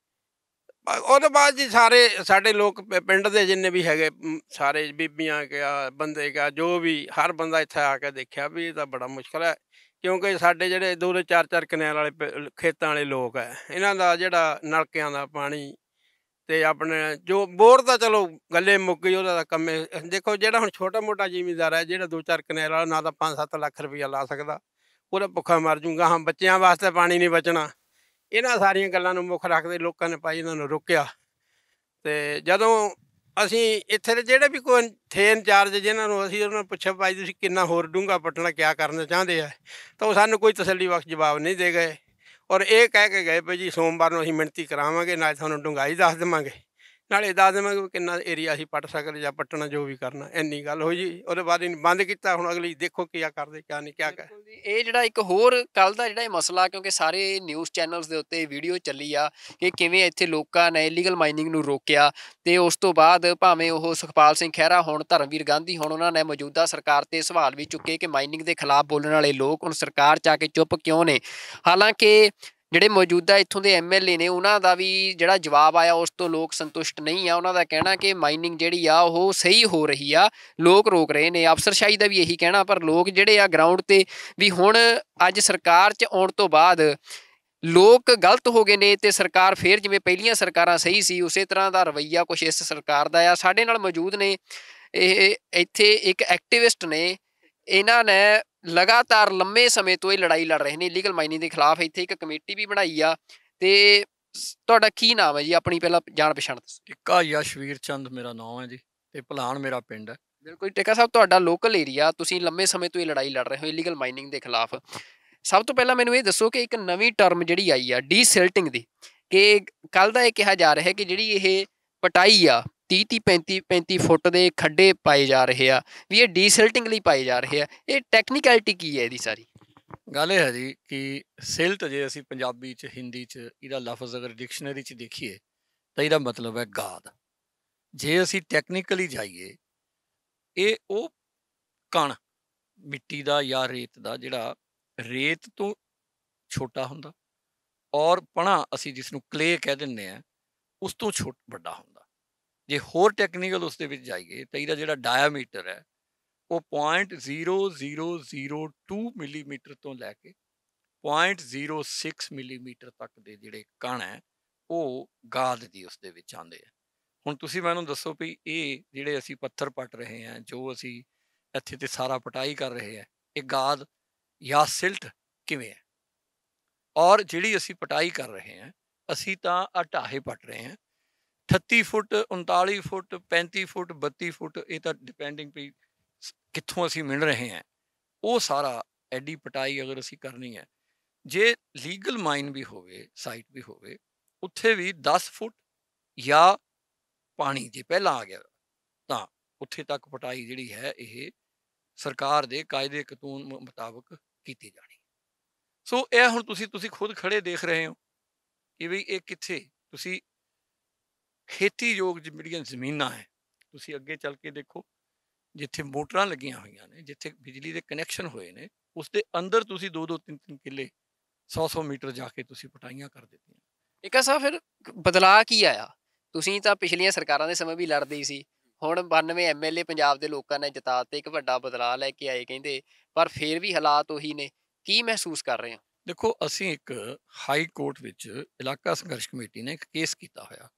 ਉਹਦੇ ਬਾਅਦ ਜੀ ਸਾਰੇ ਸਾਡੇ ਲੋਕ ਪਿੰਡ ਦੇ ਜਿੰਨੇ ਵੀ ਹੈਗੇ, ਸਾਰੇ ਬੀਬੀਆਂ ਕਿਹਾ, ਬੰਦੇ ਕਿਹਾ, ਜੋ ਵੀ ਹਰ ਬੰਦਾ ਇੱਥੇ ਆ ਕੇ ਦੇਖਿਆ ਵੀ ਇਹ ਤਾਂ ਬੜਾ ਮੁਸ਼ਕਿਲ ਹੈ। ਕਿਉਂਕਿ ਸਾਡੇ ਜਿਹੜੇ 2-2 4-4 ਕਨੈਲ ਵਾਲੇ ਖੇਤਾਂ ਵਾਲੇ ਲੋਕ ਹੈ, ਇਹਨਾਂ ਦਾ ਜਿਹੜਾ ਨਲਕਿਆਂ ਦਾ ਪਾਣੀ ਅਤੇ ਆਪਣੇ ਜੋ ਬੋਰ ਤਾਂ ਚਲੋ ਗੱਲੇ ਮੁੱਕ ਗਈ, ਉਹਦਾ ਤਾਂ ਕੰਮੇ ਦੇਖੋ। ਜਿਹੜਾ ਹੁਣ ਛੋਟਾ ਮੋਟਾ ਜ਼ਿਮੀਂਦਾਰ ਹੈ, ਜਿਹੜਾ 2-4 ਕਨੈਲ ਵਾਲਾ, ਨਾ ਤਾਂ 5-7 ਲੱਖ ਰੁਪਈਆ ਲਾ ਸਕਦਾ, ਉਹਦਾ ਭੁੱਖਾ ਮਰ ਜੂਗਾ। ਹਾਂ, ਬੱਚਿਆਂ ਵਾਸਤੇ ਪਾਣੀ ਨਹੀਂ ਬਚਣਾ। ਇਹਨਾਂ ਸਾਰੀਆਂ ਗੱਲਾਂ ਨੂੰ ਮੁੱਖ ਰੱਖਦੇ ਲੋਕਾਂ ਨੇ ਭਾਈ ਇਹਨਾਂ ਨੂੰ ਰੋਕਿਆ। ਅਤੇ ਜਦੋਂ ਅਸੀਂ ਇੱਥੇ ਦੇ ਜਿਹੜੇ ਵੀ ਕੋਈ ਥੇ ਇੰਚਾਰਜ, ਜਿਹਨਾਂ ਨੂੰ ਅਸੀਂ ਉਹਨਾਂ ਨੂੰ ਪੁੱਛਿਆ ਭਾਈ ਤੁਸੀਂ ਕਿੰਨਾ ਹੋਰ ਡੂੰਘਾ ਪੱਟਣਾ, ਕਿਆ ਕਰਨਾ ਚਾਹੁੰਦੇ ਆ, ਤਾਂ ਉਹ ਸਾਨੂੰ ਕੋਈ ਤਸੱਲੀ ਬਖਸ਼ ਜਵਾਬ ਨਹੀਂ ਦੇ ਗਏ। ਔਰ ਇਹ ਕਹਿ ਕੇ ਗਏ ਵੀ ਜੀ ਸੋਮਵਾਰ ਨੂੰ ਅਸੀਂ ਮਿਣਤੀ ਕਰਾਵਾਂਗੇ, ਨਾਲੇ ਤੁਹਾਨੂੰ ਡੂੰਘਾਈ ਦੱਸ ਦੇਵਾਂਗੇ, ਨਾਲੇ ਦੱਸ ਦੇਵਾਂਗੇ ਵੀ ਕਿੰਨਾ ਏਰੀਆ ਅਸੀਂ ਪੱਟ ਸਕਦੇ ਜਾਂ ਪੱਟਣਾ, ਜੋ ਵੀ ਕਰਨਾ। ਇੰਨੀ ਗੱਲ ਹੋਈ ਜੀ। ਉਹਦੇ ਬਾਅਦ ਇਹਨੂੰ ਬੰਦ ਕੀਤਾ। ਹੁਣ ਅਗਲੀ ਦੇਖੋ ਕਿਆ ਕਰਦੇ, ਕਿਆ ਨਹੀਂ, ਕਿਆ ਕਰ। ਇਹ ਜਿਹੜਾ ਇੱਕ ਹੋਰ ਕੱਲ੍ਹ ਦਾ ਜਿਹੜਾ ਇਹ ਮਸਲਾ, ਕਿਉਂਕਿ ਸਾਰੇ ਨਿਊਜ਼ ਚੈਨਲਸ ਦੇ ਉੱਤੇ ਵੀਡੀਓ ਚੱਲੀ ਆ ਕਿ ਕਿਵੇਂ ਇੱਥੇ ਲੋਕਾਂ ਨੇ ਇਲੀਗਲ ਮਾਈਨਿੰਗ ਨੂੰ ਰੋਕਿਆ, ਅਤੇ ਉਸ ਤੋਂ ਬਾਅਦ ਭਾਵੇਂ ਉਹ ਸੁਖਪਾਲ ਸਿੰਘ ਖਹਿਰਾ ਹੋਣ, ਧਰਮਵੀਰ ਗਾਂਧੀ ਹੋਣ, ਉਹਨਾਂ ਨੇ ਮੌਜੂਦਾ ਸਰਕਾਰ 'ਤੇ ਸਵਾਲ ਵੀ ਚੁੱਕੇ ਕਿ ਮਾਈਨਿੰਗ ਦੇ ਖਿਲਾਫ ਬੋਲਣ ਵਾਲੇ ਲੋਕ ਹੁਣ ਸਰਕਾਰ 'ਚ ਆ ਕੇ ਚੁੱਪ ਕਿਉਂ ਨੇ। ਹਾਲਾਂਕਿ ਜਿਹੜੇ ਮੌਜੂਦਾ ਇੱਥੋਂ ਦੇ MLA ਨੇ, ਉਹਨਾਂ ਦਾ ਵੀ ਜਿਹੜਾ ਜਵਾਬ ਆਇਆ ਉਸ ਤੋਂ ਲੋਕ ਸੰਤੁਸ਼ਟ ਨਹੀਂ ਆ। ਉਹਨਾਂ ਦਾ ਕਹਿਣਾ ਕਿ ਮਾਈਨਿੰਗ ਜਿਹੜੀ ਆ ਉਹ ਸਹੀ ਹੋ ਰਹੀ ਆ, ਲੋਕ ਰੋਕ ਰਹੇ ਨੇ। ਅਫਸਰਸ਼ਾਹੀ ਦਾ ਵੀ ਇਹੀ ਕਹਿਣਾ, ਪਰ ਲੋਕ ਜਿਹੜੇ ਆ ਗਰਾਊਂਡ 'ਤੇ ਵੀ ਹੁਣ ਅੱਜ ਸਰਕਾਰ 'ਚ ਆਉਣ ਤੋਂ ਬਾਅਦ ਲੋਕ ਗਲਤ ਹੋ ਗਏ ਨੇ, ਅਤੇ ਸਰਕਾਰ ਫਿਰ ਜਿਵੇਂ ਪਹਿਲੀਆਂ ਸਰਕਾਰਾਂ ਸਹੀ ਸੀ ਉਸੇ ਤਰ੍ਹਾਂ ਦਾ ਰਵੱਈਆ ਕੁਛ ਇਸ ਸਰਕਾਰ ਦਾ ਆ। ਸਾਡੇ ਨਾਲ ਮੌਜੂਦ ਨੇ ਇਹ ਇੱਥੇ ਇੱਕ ਐਕਟਿਵਿਸਟ ਨੇ, ਇਹਨਾਂ ਨੇ ਲਗਾਤਾਰ ਲੰਮੇ ਸਮੇਂ ਤੋਂ ਇਹ ਲੜਾਈ ਲੜ ਰਹੇ ਨੇ ਇਲੀਗਲ ਮਾਈਨਿੰਗ ਦੇ ਖਿਲਾਫ। ਇੱਥੇ ਇੱਕ ਕਮੇਟੀ ਵੀ ਬਣਾਈ ਆ। ਅਤੇ ਤੁਹਾਡਾ ਕੀ ਨਾਮ ਹੈ ਜੀ? ਆਪਣੀ ਪਹਿਲਾਂ ਜਾਣ ਪਛਾਣ ਦੱਸੋ। ਟਿੱਕਾ ਯਸ਼ਵੀਰ ਚੰਦ ਮੇਰਾ ਨਾਮ ਹੈ ਜੀ, ਅਤੇ ਭਲਾਣ ਮੇਰਾ ਪਿੰਡ ਹੈ। ਬਿਲਕੁਲ ਟਿੱਕਾ ਸਾਹਿਬ, ਤੁਹਾਡਾ ਲੋਕਲ ਏਰੀਆ, ਤੁਸੀਂ ਲੰਮੇ ਸਮੇਂ ਤੋਂ ਇਹ ਲੜਾਈ ਲੜ ਰਹੇ ਹੋ ਇਲੀਗਲ ਮਾਈਨਿੰਗ ਦੇ ਖਿਲਾਫ। ਸਭ ਤੋਂ ਪਹਿਲਾਂ ਮੈਨੂੰ ਇਹ ਦੱਸੋ ਕਿ ਇੱਕ ਨਵੀਂ ਟਰਮ ਜਿਹੜੀ ਆਈ ਆ ਡੀਸਿਲਟਿੰਗ ਦੀ, ਕਿ ਕੱਲ੍ਹ ਦਾ ਇਹ ਕਿਹਾ ਜਾ ਰਿਹਾ ਕਿ ਜਿਹੜੀ ਇਹ ਪਟਾਈ ਆ 30-30 35 ਫੁੱਟ ਦੇ ਖੱਡੇ ਪਾਏ ਜਾ ਰਹੇ ਆ, ਵੀ ਇਹ ਡੀਸਿਲਟਿੰਗ ਲਈ ਪਾਏ ਜਾ ਰਹੇ ਆ। ਇਹ ਟੈਕਨੀਕੈਲਿਟੀ ਕੀ ਹੈ ਇਹਦੀ ਸਾਰੀ? ਗੱਲ ਇਹ ਹੈ ਜੀ ਕਿ ਸਿਲਟ, ਜੇ ਅਸੀਂ ਪੰਜਾਬੀ 'ਚ, ਹਿੰਦੀ 'ਚ ਇਹਦਾ ਲਫ਼ਜ਼ ਅਗਰ ਡਿਕਸ਼ਨਰੀ 'ਚ ਦੇਖੀਏ ਤਾਂ ਇਹਦਾ ਮਤਲਬ ਹੈ ਗਾਦ। ਜੇ ਅਸੀਂ ਟੈਕਨੀਕਲੀ ਜਾਈਏ, ਇਹ ਉਹ ਕਣ ਮਿੱਟੀ ਦਾ ਜਾਂ ਰੇਤ ਦਾ ਜਿਹੜਾ ਰੇਤ ਤੋਂ ਛੋਟਾ ਹੁੰਦਾ, ਔਰ ਪਣਾ ਅਸੀਂ ਜਿਸ ਨੂੰ ਕਲੇ ਕਹਿ ਦਿੰਦੇ ਹਾਂ, ਉਸ ਤੋਂ ਵੱਡਾ ਹੁੰਦਾ। ਜੇ ਹੋਰ ਟੈਕਨੀਕਲ ਉਸ ਦੇ ਵਿੱਚ ਜਾਈਏ ਤਾਂ ਇਹਦਾ ਜਿਹੜਾ ਡਾਇਆਮੀਟਰ ਹੈ ਉਹ 0.0002 ਮਿਲੀਮੀਟਰ ਤੋਂ ਲੈ ਕੇ 0.06 ਮਿਲੀਮੀਟਰ ਤੱਕ ਦੇ ਜਿਹੜੇ ਕਣ ਹੈ ਉਹ ਗਾਦ ਦੀ ਉਸ ਦੇ ਵਿੱਚ ਆਉਂਦੇ ਆ। ਹੁਣ ਤੁਸੀਂ ਮੈਨੂੰ ਦੱਸੋ ਵੀ ਇਹ ਜਿਹੜੇ ਅਸੀਂ ਪੱਥਰ ਪੱਟ ਰਹੇ ਹਾਂ, ਜੋ ਅਸੀਂ ਇੱਥੇ ਤੇ ਸਾਰਾ ਪਟਾਈ ਕਰ ਰਹੇ ਹਾਂ, ਇਹ ਗਾਦ ਜਾਂ ਸਿਲਟ ਕਿਵੇਂ ਹੈ? ਔਰ ਜਿਹੜੀ ਅਸੀਂ ਪਟਾਈ ਕਰ ਰਹੇ ਹਾਂ, ਅਸੀਂ ਤਾਂ ਆਹ ਢਾਹੇ ਪੱਟ ਰਹੇ ਹਾਂ 38 ਫੁੱਟ 39 ਫੁੱਟ 35 ਫੁੱਟ 32 ਫੁੱਟ, ਇਹ ਤਾਂ ਡਿਪੈਂਡਿੰਗ ਵੀ ਕਿੱਥੋਂ ਅਸੀਂ ਮਿਲ ਰਹੇ ਹਾਂ। ਉਹ ਸਾਰਾ ਐਡੀ ਪਟਾਈ ਅਗਰ ਅਸੀਂ ਕਰਨੀ ਹੈ, ਜੇ ਲੀਗਲ ਮਾਈਨ ਵੀ ਹੋਵੇ, ਸਾਈਟ ਵੀ ਹੋਵੇ, ਉੱਥੇ ਵੀ 10 ਫੁੱਟ ਜਾਂ ਪਾਣੀ ਜੇ ਪਹਿਲਾਂ ਆ ਗਿਆ ਤਾਂ ਉੱਥੇ ਤੱਕ ਪਟਾਈ ਜਿਹੜੀ ਹੈ ਇਹ ਸਰਕਾਰ ਦੇ ਕਾਇਦੇ ਕਾਨੂੰਨ ਮੁਤਾਬਕ ਕੀਤੀ ਜਾਣੀ। ਸੋ ਇਹ ਹੁਣ ਤੁਸੀਂ ਖੁਦ ਖੜੇ ਦੇਖ ਰਹੇ ਹੋ ਕਿ ਵੀ ਇਹ ਕਿੱਥੇ ਤੁਸੀਂ ਖੇਤੀਯੋਗ ਜਿਹੜੀਆਂ ਜ਼ਮੀਨਾਂ ਹੈ, ਤੁਸੀਂ ਅੱਗੇ ਚੱਲ ਕੇ ਦੇਖੋ ਜਿੱਥੇ ਮੋਟਰਾਂ ਲੱਗੀਆਂ ਹੋਈਆਂ ਨੇ, ਜਿੱਥੇ ਬਿਜਲੀ ਦੇ ਕਨੈਕਸ਼ਨ ਹੋਏ ਨੇ, ਉਸ ਦੇ ਅੰਦਰ ਤੁਸੀਂ 2-2 3-3 ਕਿੱਲੇ 100-100 ਮੀਟਰ ਜਾ ਕੇ ਤੁਸੀਂ ਪਟਾਈਆਂ ਕਰ ਦਿੱਤੀਆਂ। ਇੱਕ ਸਾਹਿਬ ਫਿਰ ਬਦਲਾਅ ਕੀ ਆਇਆ? ਤੁਸੀਂ ਤਾਂ ਪਿਛਲੀਆਂ ਸਰਕਾਰਾਂ ਦੇ ਸਮੇਂ ਵੀ ਲੜਦੇ ਹੀ ਸੀ, ਹੁਣ 92 MLA ਪੰਜਾਬ ਦੇ ਲੋਕਾਂ ਨੇ ਜਿਤਾ ਤੇ ਇੱਕ ਵੱਡਾ ਬਦਲਾਅ ਲੈ ਕੇ ਆਏ ਕਹਿੰਦੇ, ਪਰ ਫਿਰ ਵੀ ਹਾਲਾਤ ਉਹੀ ਨੇ। ਕੀ ਮਹਿਸੂਸ ਕਰ ਰਹੇ ਹੋ? ਦੇਖੋ, ਅਸੀਂ ਇੱਕ ਹਾਈ ਕੋਰਟ ਵਿੱਚ ਇਲਾਕਾ ਸੰਘਰਸ਼ ਕਮੇਟੀ ਨੇ ਇੱਕ ਕੇਸ ਕੀਤਾ ਹੋਇਆ।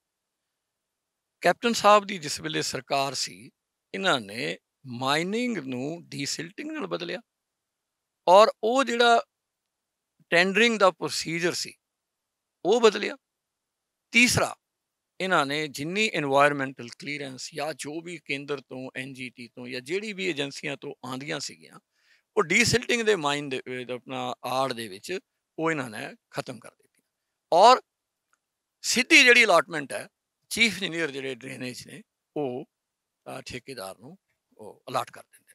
ਕੈਪਟਨ ਸਾਹਿਬ ਦੀ ਜਿਸ ਵੇਲੇ ਸਰਕਾਰ ਸੀ, ਇਹਨਾਂ ਨੇ ਮਾਈਨਿੰਗ ਨੂੰ ਡੀਸਿਲਟਿੰਗ ਨਾਲ ਬਦਲਿਆ ਔਰ ਉਹ ਜਿਹੜਾ ਟੈਂਡਰਿੰਗ ਦਾ ਪ੍ਰੋਸੀਜਰ ਸੀ ਉਹ ਬਦਲਿਆ। ਤੀਸਰਾ, ਇਹਨਾਂ ਨੇ ਜਿੰਨੀ ਇਨਵਾਇਰਮੈਂਟਲ ਕਲੀਅਰੈਂਸ ਜਾਂ ਜੋ ਵੀ ਕੇਂਦਰ ਤੋਂ, NGT ਤੋਂ ਜਾਂ ਜਿਹੜੀ ਵੀ ਏਜੰਸੀਆਂ ਤੋਂ ਆਉਂਦੀਆਂ ਸੀਗੀਆਂ, ਉਹ ਡੀਸਿਲਟਿੰਗ ਦੇ ਮਾਈਨ ਦੇ ਆਪਣਾ ਆੜ ਦੇ ਵਿੱਚ ਉਹ ਇਹਨਾਂ ਨੇ ਖਤਮ ਕਰ ਦਿੱਤੀ ਔਰ ਸਿੱਧੀ ਜਿਹੜੀ ਅਲਾਟਮੈਂਟ ਹੈ, ਚੀਫ ਇੰਜੀਨੀਅਰ ਜਿਹੜੇ ਡਰੇਨੇਜ ਨੇ ਉਹ ਠੇਕੇਦਾਰ ਨੂੰ ਉਹ ਅਲਾਟ ਕਰ ਦਿੰਦੇ ਨੇ।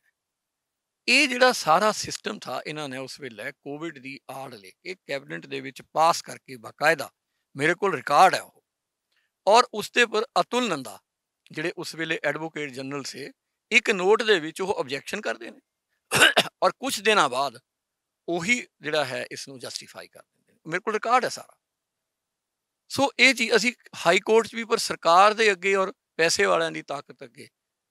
ਇਹ ਜਿਹੜਾ ਸਾਰਾ ਸਿਸਟਮ ਥਾ, ਇਹਨਾਂ ਨੇ ਉਸ ਵੇਲੇ ਕੋਵਿਡ ਦੀ ਆੜ ਲੈ ਕੇ ਕੈਬਨਿਟ ਦੇ ਵਿੱਚ ਪਾਸ ਕਰਕੇ, ਬਾਕਾਇਦਾ ਮੇਰੇ ਕੋਲ ਰਿਕਾਰਡ ਹੈ ਉਹ, ਔਰ ਉਸ ਦੇ ਪਰ ਅਤੁਲ ਨੰਦਾ ਜਿਹੜੇ ਉਸ ਵੇਲੇ ਐਡਵੋਕੇਟ ਜਨਰਲ ਸੇ, ਇੱਕ ਨੋਟ ਦੇ ਵਿੱਚ ਉਹ ਆਬਜੈਕਸ਼ਨ ਕਰਦੇ ਨੇ ਔਰ ਕੁਝ ਦਿਨਾਂ ਬਾਅਦ ਉਹੀ ਜਿਹੜਾ ਹੈ ਇਸ ਨੂੰ ਜਸਟੀਫਾਈ ਕਰ ਦਿੰਦੇ ਨੇ। ਮੇਰੇ ਕੋਲ ਰਿਕਾਰਡ ਹੈ ਸਾਰਾ। ਸੋ ਇਹ ਚੀਜ਼ ਅਸੀਂ ਹਾਈ ਕੋਰਟ 'ਚ ਵੀ, ਪਰ ਸਰਕਾਰ ਦੇ ਅੱਗੇ ਔਰ ਪੈਸੇ ਵਾਲਿਆਂ ਦੀ ਤਾਕਤ ਅੱਗੇ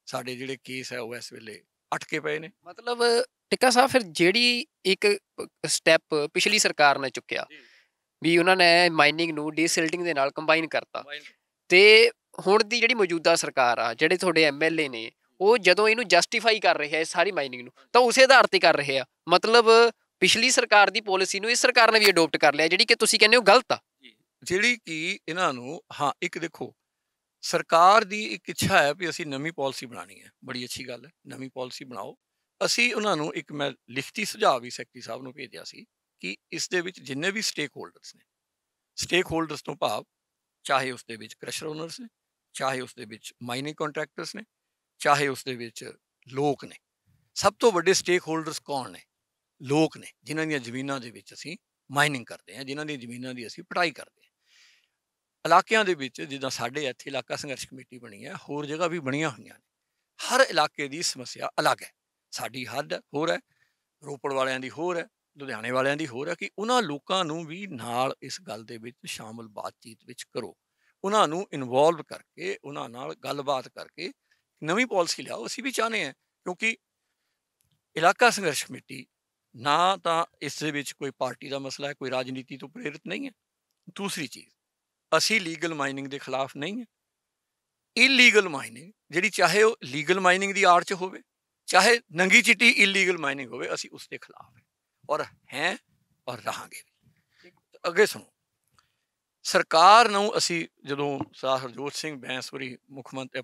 ਸਾਡੇ ਜਿਹੜੇ ਕੇਸ ਹੈ ਉਹ ਇਸ ਵੇਲੇ ਅਟਕੇ ਪਏ ਨੇ। ਮਤਲਬ ਟਿੱਕਾ ਸਾਹਿਬ, ਫਿਰ ਜਿਹੜੀ ਇੱਕ ਸਟੈਪ ਪਿਛਲੀ ਸਰਕਾਰ ਨੇ ਚੁੱਕਿਆ ਵੀ ਉਹਨਾਂ ਨੇ ਮਾਈਨਿੰਗ ਨੂੰ ਡੀਸਿਲਟਿੰਗ ਦੇ ਨਾਲ ਕੰਬਾਈਨ ਕਰਤਾ, ਤੇ ਹੁਣ ਦੀ ਜਿਹੜੀ ਮੌਜੂਦਾ ਸਰਕਾਰ ਆ, ਜਿਹੜੇ ਤੁਹਾਡੇ MLA ਨੇ, ਉਹ ਜਦੋਂ ਇਹਨੂੰ ਜਸਟੀਫਾਈ ਕਰ ਰਹੇ ਆ ਸਾਰੀ ਮਾਈਨਿੰਗ ਨੂੰ, ਤਾਂ ਉਸੇ ਆਧਾਰ ਤੇ ਕਰ ਰਹੇ ਆ। ਮਤਲਬ ਪਿਛਲੀ ਸਰਕਾਰ ਦੀ ਪਾਲਿਸੀ ਨੂੰ ਇਸ ਸਰਕਾਰ ਨੇ ਵੀ ਅਡੋਪਟ ਕਰ ਲਿਆ, ਜਿਹੜੀ ਕਿ ਤੁਸੀਂ ਕਹਿੰਦੇ ਹੋ ਗਲਤ ਆ। ਜਿਹੜੀ ਕਿ ਇਹਨਾਂ ਨੂੰ, ਹਾਂ, ਇੱਕ ਦੇਖੋ, ਸਰਕਾਰ ਦੀ ਇੱਕ ਇੱਛਾ ਹੈ ਵੀ ਅਸੀਂ ਨਵੀਂ ਪਾਲਿਸੀ ਬਣਾਉਣੀ ਹੈ, ਬੜੀ ਅੱਛੀ ਗੱਲ ਹੈ, ਨਵੀਂ ਪਾਲਿਸੀ ਬਣਾਓ। ਅਸੀਂ ਉਹਨਾਂ ਨੂੰ ਇੱਕ, ਮੈਂ ਲਿਖਤੀ ਸੁਝਾਅ ਵੀ ਸੈਕਟਰੀ ਸਾਹਿਬ ਨੂੰ ਭੇਜਿਆ ਸੀ ਕਿ ਇਸ ਦੇ ਵਿੱਚ ਜਿੰਨੇ ਵੀ ਸਟੇਕ ਹੋਲਡਰਸ ਨੇ, ਸਟੇਕ ਹੋਲਡਰਸ ਤੋਂ ਭਾਵ ਚਾਹੇ ਉਸ ਦੇ ਵਿੱਚ ਕ੍ਰਸ਼ਰ ਓਨਰਸ ਨੇ, ਚਾਹੇ ਉਸ ਦੇ ਵਿੱਚ ਮਾਈਨਿੰਗ ਕੰਟਰੈਕਟਰਸ ਨੇ, ਚਾਹੇ ਉਸ ਦੇ ਵਿੱਚ ਲੋਕ ਨੇ। ਸਭ ਤੋਂ ਵੱਡੇ ਸਟੇਕ ਹੋਲਡਰਸ ਕੌਣ ਨੇ? ਲੋਕ ਨੇ, ਜਿਨ੍ਹਾਂ ਦੀਆਂ ਜ਼ਮੀਨਾਂ ਦੇ ਵਿੱਚ ਅਸੀਂ ਮਾਈਨਿੰਗ ਕਰਦੇ ਹਾਂ, ਜਿਨ੍ਹਾਂ ਦੀਆਂ ਜ਼ਮੀਨਾਂ ਦੀ ਅਸੀਂ ਪਟਾਈ ਕਰਦੇ ਹਾਂ। ਇਲਾਕਿਆਂ ਦੇ ਵਿੱਚ ਜਿੱਦਾਂ ਸਾਡੇ ਇੱਥੇ ਇਲਾਕਾ ਸੰਘਰਸ਼ ਕਮੇਟੀ ਬਣੀ ਹੈ, ਹੋਰ ਜਗ੍ਹਾ ਵੀ ਬਣੀਆਂ ਹੋਈਆਂ ਨੇ, ਹਰ ਇਲਾਕੇ ਦੀ ਸਮੱਸਿਆ ਅਲੱਗ ਹੈ। ਸਾਡੀ ਹੱਦ ਹੋਰ ਹੈ, ਰੋਪੜ ਵਾਲਿਆਂ ਦੀ ਹੋਰ ਹੈ, ਲੁਧਿਆਣੇ ਵਾਲਿਆਂ ਦੀ ਹੋਰ ਹੈ, ਕਿ ਉਹਨਾਂ ਲੋਕਾਂ ਨੂੰ ਵੀ ਨਾਲ ਇਸ ਗੱਲ ਦੇ ਵਿੱਚ ਸ਼ਾਮਲ ਬਾਤਚੀਤ ਵਿੱਚ ਕਰੋ, ਉਹਨਾਂ ਨੂੰ ਇਨਵੋਲਵ ਕਰਕੇ, ਉਹਨਾਂ ਨਾਲ ਗੱਲਬਾਤ ਕਰਕੇ ਨਵੀਂ ਪਾਲਿਸੀ ਲਿਆਓ। ਅਸੀਂ ਵੀ ਚਾਹੁੰਦੇ ਹਾਂ, ਕਿਉਂਕਿ ਇਲਾਕਾ ਸੰਘਰਸ਼ ਕਮੇਟੀ ਨਾ ਤਾਂ ਇਸ ਦੇ ਵਿੱਚ ਕੋਈ ਪਾਰਟੀ ਦਾ ਮਸਲਾ ਹੈ, ਕੋਈ ਰਾਜਨੀਤੀ ਤੋਂ ਪ੍ਰੇਰਿਤ ਨਹੀਂ ਹੈ। ਦੂਸਰੀ ਚੀਜ਼, ਅਸੀਂ ਲੀਗਲ ਮਾਈਨਿੰਗ ਦੇ ਖਿਲਾਫ ਨਹੀਂ ਹੈ। ਇਲੀਗਲ ਮਾਈਨਿੰਗ ਜਿਹੜੀ, ਚਾਹੇ ਉਹ ਲੀਗਲ ਮਾਈਨਿੰਗ ਦੀ ਆੜ 'ਚ ਹੋਵੇ, ਚਾਹੇ ਨੰਗੀ ਚਿੱਟੀ ਇਲੀਗਲ ਮਾਈਨਿੰਗ ਹੋਵੇ, ਅਸੀਂ ਉਸ ਦੇ ਖਿਲਾਫ ਹੈ ਔਰ ਔਰ ਰਹਾਂਗੇ। ਅੱਗੇ ਸੁਣੋ, ਸਰਕਾਰ ਨੂੰ ਅਸੀਂ ਜਦੋਂ ਸਰਦਾਰ ਹਰਜੋਤ ਸਿੰਘ ਬੈਂਸਵਰੀ ਮੁੱਖ ਮੰਤਰੀ,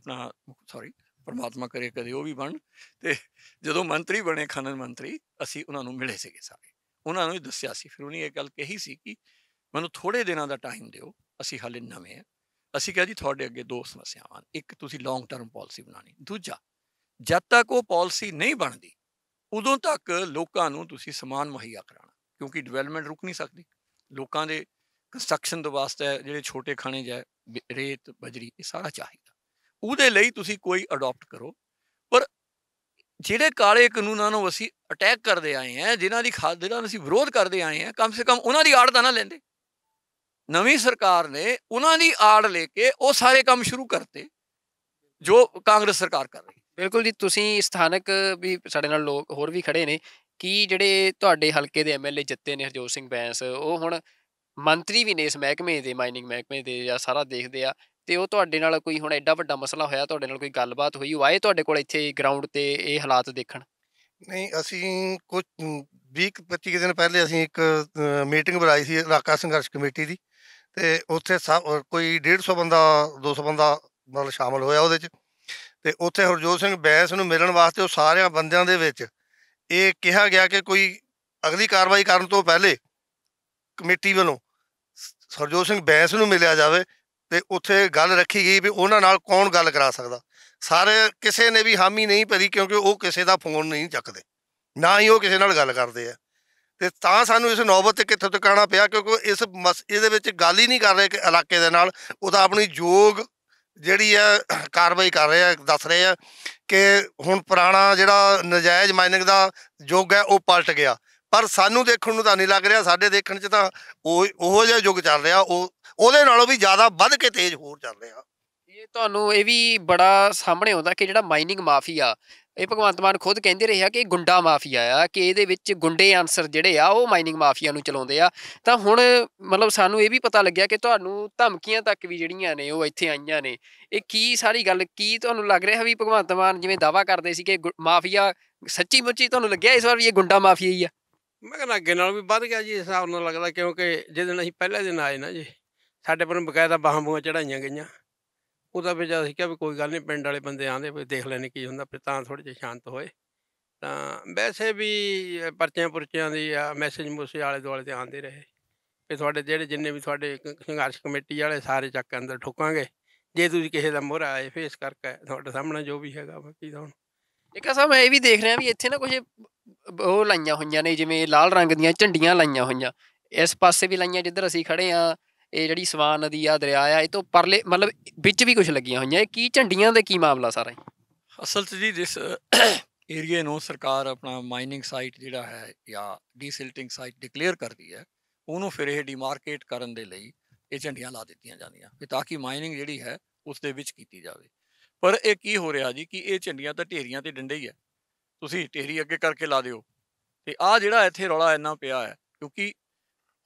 ਪਰਮਾਤਮਾ ਕਰੇ ਕਦੇ ਉਹ ਵੀ ਬਣ, ਤੇ ਜਦੋਂ ਮੰਤਰੀ ਬਣੇ, ਖਨਨ ਮੰਤਰੀ, ਅਸੀਂ ਉਹਨਾਂ ਨੂੰ ਮਿਲੇ ਸੀਗੇ ਸਾਰੇ, ਉਹਨਾਂ ਨੂੰ ਹੀ ਦੱਸਿਆ ਸੀ। ਫਿਰ ਉਹਨੇ ਇਹ ਗੱਲ ਕਹੀ ਸੀ ਕਿ ਮੈਨੂੰ ਥੋੜ੍ਹੇ ਦਿਨਾਂ ਦਾ ਟਾਈਮ ਦਿਓ, ਅਸੀਂ ਹਾਲੇ ਨਵੇਂ ਹਾਂ। ਅਸੀਂ ਕਿਹਾ ਜੀ ਤੁਹਾਡੇ ਅੱਗੇ 2 ਸਮੱਸਿਆਵਾਂ, ਇੱਕ ਤੁਸੀਂ ਲੌਂਗ ਟਰਮ ਪਾਲਿਸੀ ਬਣਾਉਣੀ, ਦੂਜਾ ਜਦ ਤੱਕ ਉਹ ਪਾਲਿਸੀ ਨਹੀਂ ਬਣਦੀ ਉਦੋਂ ਤੱਕ ਲੋਕਾਂ ਨੂੰ ਤੁਸੀਂ ਸਮਾਨ ਮੁਹੱਈਆ ਕਰਾਉਣਾ, ਕਿਉਂਕਿ ਡਿਵੈਲਪਮੈਂਟ ਰੁਕ ਨਹੀਂ ਸਕਦੀ। ਲੋਕਾਂ ਦੇ ਕੰਸਟਰਕਸ਼ਨ ਦੇ ਵਾਸਤੇ ਜਿਹੜੇ ਛੋਟੇ ਖਾਣੇ ਜਾਂ ਰੇਤ ਬਜਰੀ, ਇਹ ਸਾਰਾ ਚਾਹੀਦਾ, ਉਹਦੇ ਲਈ ਤੁਸੀਂ ਕੋਈ ਅਡੋਪਟ ਕਰੋ। ਪਰ ਜਿਹੜੇ ਕਾਲੇ ਕਾਨੂੰਨਾਂ ਨੂੰ ਅਸੀਂ ਅਟੈਕ ਕਰਦੇ ਆਏ ਹਾਂ, ਜਿਹਨਾਂ ਦੀ ਅਸੀਂ ਵਿਰੋਧ ਕਰਦੇ ਆਏ ਹਾਂ, ਕਮ ਸੇ ਕਮ ਉਹਨਾਂ ਦੀ ਆੜ ਤਾਂ ਨਾ ਲੈਂਦੇ। ਨਵੀਂ ਸਰਕਾਰ ਨੇ ਉਹਨਾਂ ਦੀ ਆੜ ਲੈ ਕੇ ਉਹ ਸਾਰੇ ਕੰਮ ਸ਼ੁਰੂ ਕਰਤੇ ਜੋ ਕਾਂਗਰਸ ਸਰਕਾਰ ਕਰ ਰਹੀ। ਬਿਲਕੁਲ ਜੀ, ਤੁਸੀਂ ਸਥਾਨਕ ਵੀ ਸਾਡੇ ਨਾਲ ਲੋਕ ਹੋਰ ਵੀ ਖੜੇ ਨੇ ਕਿ ਜਿਹੜੇ ਤੁਹਾਡੇ ਹਲਕੇ ਦੇ ਐਮਐਲਏ ਜਿੱਤੇ ਨੇ ਹਰਜੋਤ ਸਿੰਘ ਬੈਂਸ, ਉਹ ਹੁਣ ਮੰਤਰੀ ਵੀ ਨੇ ਇਸ ਮਹਿਕਮੇ ਦੇ, ਮਾਈਨਿੰਗ ਮਹਿਕਮੇ ਦੇ, ਜਾਂ ਸਾਰਾ ਦੇਖਦੇ ਆ, ਤੇ ਉਹ ਤੁਹਾਡੇ ਨਾਲ ਕੋਈ ਹੁਣ ਐਡਾ ਵੱਡਾ ਮਸਲਾ ਹੋਇਆ, ਤੁਹਾਡੇ ਨਾਲ ਕੋਈ ਗੱਲਬਾਤ ਹੋਈ, ਉਹ ਆਏ ਤੁਹਾਡੇ ਕੋਲ ਇੱਥੇ ਗਰਾਊਂਡ ਤੇ ਇਹ ਹਾਲਾਤ ਦੇਖਣ? ਨਹੀਂ, ਅਸੀਂ ਕੁਝ 20-25 ਦਿਨ ਪਹਿਲੇ ਅਸੀਂ ਇੱਕ ਮੀਟਿੰਗ ਬੁਲਾਈ ਸੀ ਇਲਾਕਾ ਸੰਘਰਸ਼ ਕਮੇਟੀ ਦੀ, ਤੇ ਉੱਥੇ ਕੋਈ 150 ਬੰਦਾ 200 ਬੰਦਾ ਮਤਲਬ ਸ਼ਾਮਲ ਹੋਇਆ ਉਹਦੇ 'ਚ। ਤੇ ਉੱਥੇ ਹਰਜੋਤ ਸਿੰਘ ਬੈਂਸ ਨੂੰ ਮਿਲਣ ਵਾਸਤੇ ਉਹ ਸਾਰਿਆਂ ਬੰਦਿਆਂ ਦੇ ਵਿੱਚ ਇਹ ਕਿਹਾ ਗਿਆ ਕਿ ਕੋਈ ਅਗਲੀ ਕਾਰਵਾਈ ਕਰਨ ਤੋਂ ਪਹਿਲੇ ਕਮੇਟੀ ਵੱਲੋਂ ਹਰਜੋਤ ਸਿੰਘ ਬੈਂਸ ਨੂੰ ਮਿਲਿਆ ਜਾਵੇ, ਤੇ ਉੱਥੇ ਗੱਲ ਰੱਖੀ ਗਈ ਵੀ ਉਹਨਾਂ ਨਾਲ ਕੌਣ ਗੱਲ ਕਰਾ ਸਕਦਾ। ਸਾਰੇ ਕਿਸੇ ਨੇ ਵੀ ਹਾਮੀ ਨਹੀਂ ਭਰੀ, ਕਿਉਂਕਿ ਉਹ ਕਿਸੇ ਦਾ ਫੋਨ ਨਹੀਂ ਚੱਕਦੇ, ਨਾ ਹੀ ਉਹ ਕਿਸੇ ਨਾਲ ਗੱਲ ਕਰਦੇ ਆ। ਤੇ ਤਾਂ ਸਾਨੂੰ ਇਸ ਨੌਬਤ 'ਤੇ ਕਿੱਥੋਂ ਤੱਕ ਆਉਣਾ ਪਿਆ, ਕਿਉਂਕਿ ਇਹਦੇ ਵਿੱਚ ਗੱਲ ਹੀ ਨਹੀਂ ਕਰ ਰਹੇ ਕਿ ਇਲਾਕੇ ਦੇ ਨਾਲ, ਉਹਦਾ ਆਪਣੀ ਯੋਗ ਜਿਹੜੀ ਆ ਕਾਰਵਾਈ ਕਰ ਰਹੇ ਆ, ਦੱਸ ਰਹੇ ਆ ਕਿ ਹੁਣ ਪੁਰਾਣਾ ਜਿਹੜਾ ਨਜਾਇਜ਼ ਮਾਈਨਿੰਗ ਦਾ ਯੁੱਗ ਹੈ ਉਹ ਪਲਟ ਗਿਆ। ਪਰ ਸਾਨੂੰ ਦੇਖਣ ਨੂੰ ਤਾਂ ਨਹੀਂ ਲੱਗ ਰਿਹਾ, ਸਾਡੇ ਦੇਖਣ 'ਚ ਤਾਂ ਉਹੋ ਜਿਹਾ ਯੁੱਗ ਚੱਲ ਰਿਹਾ, ਉਹਦੇ ਨਾਲੋਂ ਵੀ ਜ਼ਿਆਦਾ ਵੱਧ ਕੇ ਤੇਜ਼ ਹੋਰ ਚੱਲ ਰਿਹਾ। ਇਹ ਤੁਹਾਨੂੰ ਇਹ ਵੀ ਬੜਾ ਸਾਹਮਣੇ ਆਉਂਦਾ ਕਿ ਜਿਹੜਾ ਮਾਈਨਿੰਗ ਮਾਫੀਆ, ਇਹ ਭਗਵੰਤ ਮਾਨ ਖੁਦ ਕਹਿੰਦੇ ਰਹੇ ਆ ਕਿ ਗੁੰਡਾ ਮਾਫੀਆ ਆ, ਕਿ ਇਹਦੇ ਵਿੱਚ ਗੁੰਡੇ ਅਨਸਰ ਜਿਹੜੇ ਆ ਉਹ ਮਾਈਨਿੰਗ ਮਾਫੀਆ ਨੂੰ ਚਲਾਉਂਦੇ ਆ। ਤਾਂ ਹੁਣ ਮਤਲਬ ਸਾਨੂੰ ਇਹ ਵੀ ਪਤਾ ਲੱਗਿਆ ਕਿ ਤੁਹਾਨੂੰ ਧਮਕੀਆਂ ਤੱਕ ਵੀ ਜਿਹੜੀਆਂ ਨੇ ਉਹ ਇੱਥੇ ਆਈਆਂ ਨੇ। ਇਹ ਕੀ ਸਾਰੀ ਗੱਲ, ਕੀ ਤੁਹਾਨੂੰ ਲੱਗ ਰਿਹਾ ਵੀ ਭਗਵੰਤ ਮਾਨ ਜਿਵੇਂ ਦਾਅਵਾ ਕਰਦੇ ਸੀ ਕਿ ਮਾਫੀਆ, ਸੱਚੀ ਮੁੱਚੀ ਤੁਹਾਨੂੰ ਲੱਗਿਆ ਇਸ ਵਾਰ ਵੀ ਇਹ ਗੁੰਡਾ ਮਾਫੀਆ ਹੀ ਆ? ਮੈਂ ਕਹਿੰਦਾ ਅੱਗੇ ਨਾਲ ਵੀ ਵੱਧ ਗਿਆ ਜੀ, ਇਸ ਹਿਸਾਬ ਨਾਲ ਲੱਗਦਾ, ਕਿਉਂਕਿ ਜਿਸ ਅਸੀਂ ਪਹਿਲੇ ਦਿਨ ਆਏ ਨਾ ਜੀ, ਸਾਡੇ ਪਰ ਬਕਾਇਦਾ ਬਾਹਾਂ ਬੂਹਾਂ ਚੜਾਈਆਂ ਗਈਆਂ। ਉਹਦਾ ਵਿੱਚ ਅਸੀਂ ਕਿਹਾ ਵੀ ਕੋਈ ਗੱਲ ਨਹੀਂ, ਪਿੰਡ ਵਾਲੇ ਬੰਦੇ ਆਉਂਦੇ ਵੀ ਦੇਖ ਲੈਣੇ ਕੀ ਹੁੰਦਾ, ਫਿਰ ਤਾਂ ਥੋੜ੍ਹੇ ਜਿਹੇ ਸ਼ਾਂਤ ਹੋਏ। ਤਾਂ ਵੈਸੇ ਵੀ ਪਰਚਿਆਂ ਪੁਰਚਿਆਂ ਦੀ ਆ ਮੈਸੇਜ ਮੂਸੇਜ ਆਲੇ ਦੁਆਲੇ 'ਤੇ ਆਉਂਦੇ ਰਹੇ ਵੀ ਤੁਹਾਡੇ ਜਿਹੜੇ ਜਿੰਨੇ ਵੀ ਤੁਹਾਡੇ ਸੰਘਰਸ਼ ਕਮੇਟੀ ਵਾਲੇ ਸਾਰੇ ਚੱਕ ਕੇ ਅੰਦਰ ਠੋਕਾਂਗੇ, ਜੇ ਤੁਸੀਂ ਕਿਸੇ ਦਾ ਮੋਹਰਾ ਆਏ ਫੇਸ ਕਰਕੇ ਤੁਹਾਡੇ ਸਾਹਮਣੇ ਜੋ ਵੀ ਹੈਗਾ ਬਾਕੀ ਤਾਂ ਹੁਣ। ਇੱਕ ਸਾਹਿਬ ਮੈਂ ਇਹ ਵੀ ਦੇਖ ਰਿਹਾ ਵੀ ਇੱਥੇ ਨਾ ਕੁਝ ਉਹ ਲਾਈਆਂ ਹੋਈਆਂ ਨੇ, ਜਿਵੇਂ ਲਾਲ ਰੰਗ ਦੀਆਂ ਝੰਡੀਆਂ ਲਾਈਆਂ ਹੋਈਆਂ, ਇਸ ਪਾਸੇ ਵੀ ਲਾਈਆਂ ਜਿੱਧਰ ਅਸੀਂ ਖੜੇ ਹਾਂ। ਇਹ ਜਿਹੜੀ ਸਵਾਨ ਨਦੀ ਆ, ਦਰਿਆ ਆ, ਇਹ ਤੋਂ ਪਰਲੇ ਮਤਲਬ ਵਿੱਚ ਵੀ ਕੁਝ ਲੱਗੀਆਂ ਹੋਈਆਂ। ਇਹ ਕੀ ਝੰਡੀਆਂ ਦੇ ਕੀ ਮਾਮਲਾ ਸਾਰਾ? ਅਸਲ 'ਚ ਜੀ ਜਿਸ ਏਰੀਏ ਨੂੰ ਸਰਕਾਰ ਆਪਣਾ ਮਾਈਨਿੰਗ ਸਾਈਟ ਜਿਹੜਾ ਹੈ ਜਾਂ ਡੀਸਿਲਟਿੰਗ ਸਾਈਟ ਡਿਕਲੇਅਰ ਕਰਦੀ ਹੈ, ਉਹਨੂੰ ਫਿਰ ਇਹ ਡਿਮਾਰਕੇਟ ਕਰਨ ਦੇ ਲਈ ਇਹ ਝੰਡੀਆਂ ਲਾ ਦਿੱਤੀਆਂ ਜਾਂਦੀਆਂ ਕਿ ਤਾਂ ਕਿ ਮਾਈਨਿੰਗ ਜਿਹੜੀ ਹੈ ਉਸ ਦੇ ਵਿੱਚ ਕੀਤੀ ਜਾਵੇ। ਪਰ ਇਹ ਕੀ ਹੋ ਰਿਹਾ ਜੀ ਕਿ ਇਹ ਝੰਡੀਆਂ ਤਾਂ ਢੇਰੀਆਂ ਤੇ ਡੰਡੇ ਹੀ ਹੈ, ਤੁਸੀਂ ਢੇਰੀ ਅੱਗੇ ਕਰਕੇ ਲਾ ਦਿਓ। ਤੇ ਆਹ ਜਿਹੜਾ ਇੱਥੇ ਰੌਲਾ ਇੰਨਾ ਪਿਆ ਹੈ, ਕਿਉਂਕਿ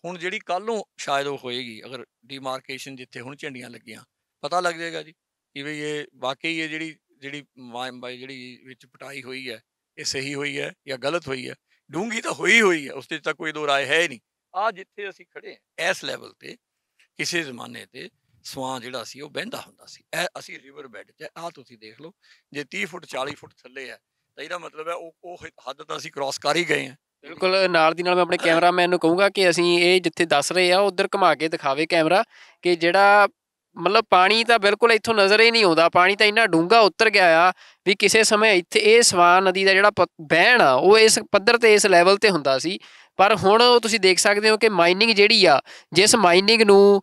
ਹੁਣ ਜਿਹੜੀ ਕੱਲ੍ਹ ਨੂੰ ਸ਼ਾਇਦ ਉਹ ਹੋਏਗੀ, ਅਗਰ ਡਿਮਾਰਕੇਸ਼ਨ ਜਿੱਥੇ ਹੁਣ ਝੰਡੀਆਂ ਲੱਗੀਆਂ, ਪਤਾ ਲੱਗ ਜਾਏਗਾ ਜੀ ਕਿ ਵੀ ਇਹ ਵਾਕਈ ਇਹ ਜਿਹੜੀ ਜਿਹੜੀ ਵਿੱਚ ਪਟਾਈ ਹੋਈ ਹੈ ਇਹ ਸਹੀ ਹੋਈ ਹੈ ਜਾਂ ਗਲਤ ਹੋਈ ਹੈ। ਡੂੰਘੀ ਤਾਂ ਹੋਈ ਹੈ, ਉਸ 'ਤੇ ਤਾਂ ਕੋਈ ਦੋ ਰਾਏ ਹੈ ਹੀ ਨਹੀਂ। ਆਹ ਜਿੱਥੇ ਅਸੀਂ ਖੜੇ ਹਾਂ ਇਸ ਲੈਵਲ 'ਤੇ, ਕਿਸੇ ਜ਼ਮਾਨੇ 'ਤੇ ਸਵਾਂ ਜਿਹੜਾ ਸੀ ਉਹ ਬਹਿੰਦਾ ਹੁੰਦਾ ਸੀ। ਇਹ ਅਸੀਂ ਰਿਵਰ ਬੈਡ 'ਚ, ਆਹ ਤੁਸੀਂ ਦੇਖ ਲਓ, ਜੇ 30 ਫੁੱਟ 40 ਫੁੱਟ ਥੱਲੇ ਹੈ ਤਾਂ ਇਹਦਾ ਮਤਲਬ ਹੈ ਉਹ ਹੱਦ ਤਾਂ ਅਸੀਂ ਕ੍ਰੋਸ ਕਰ ਹੀ ਗਏ ਹਾਂ। ਬਿਲਕੁਲ, ਨਾਲ ਦੀ ਨਾਲ ਮੈਂ ਆਪਣੇ ਕੈਮਰਾਮੈਨ ਨੂੰ ਕਹੂੰਗਾ ਕਿ ਅਸੀਂ ਇਹ ਜਿੱਥੇ ਦੱਸ ਰਹੇ ਆ ਉੱਧਰ ਘੁਮਾ ਕੇ ਦਿਖਾਵੇ ਕੈਮਰਾ, ਕਿ ਜਿਹੜਾ ਮਤਲਬ ਪਾਣੀ ਤਾਂ ਬਿਲਕੁਲ ਇੱਥੋਂ ਨਜ਼ਰ ਹੀ ਨਹੀਂ ਆਉਂਦਾ। ਪਾਣੀ ਤਾਂ ਇੰਨਾ ਡੂੰਘਾ ਉਤਰ ਗਿਆ ਆ ਵੀ ਕਿਸੇ ਸਮੇਂ ਇੱਥੇ ਇਹ ਸਵਾਨ ਨਦੀ ਦਾ ਜਿਹੜਾ ਵਹਿਣ ਆ ਉਹ ਇਸ ਪੱਧਰ 'ਤੇ, ਇਸ ਲੈਵਲ 'ਤੇ ਹੁੰਦਾ ਸੀ। ਪਰ ਹੁਣ ਉਹ ਤੁਸੀਂ ਦੇਖ ਸਕਦੇ ਹੋ ਕਿ ਮਾਈਨਿੰਗ ਜਿਹੜੀ ਆ, ਜਿਸ ਮਾਈਨਿੰਗ ਨੂੰ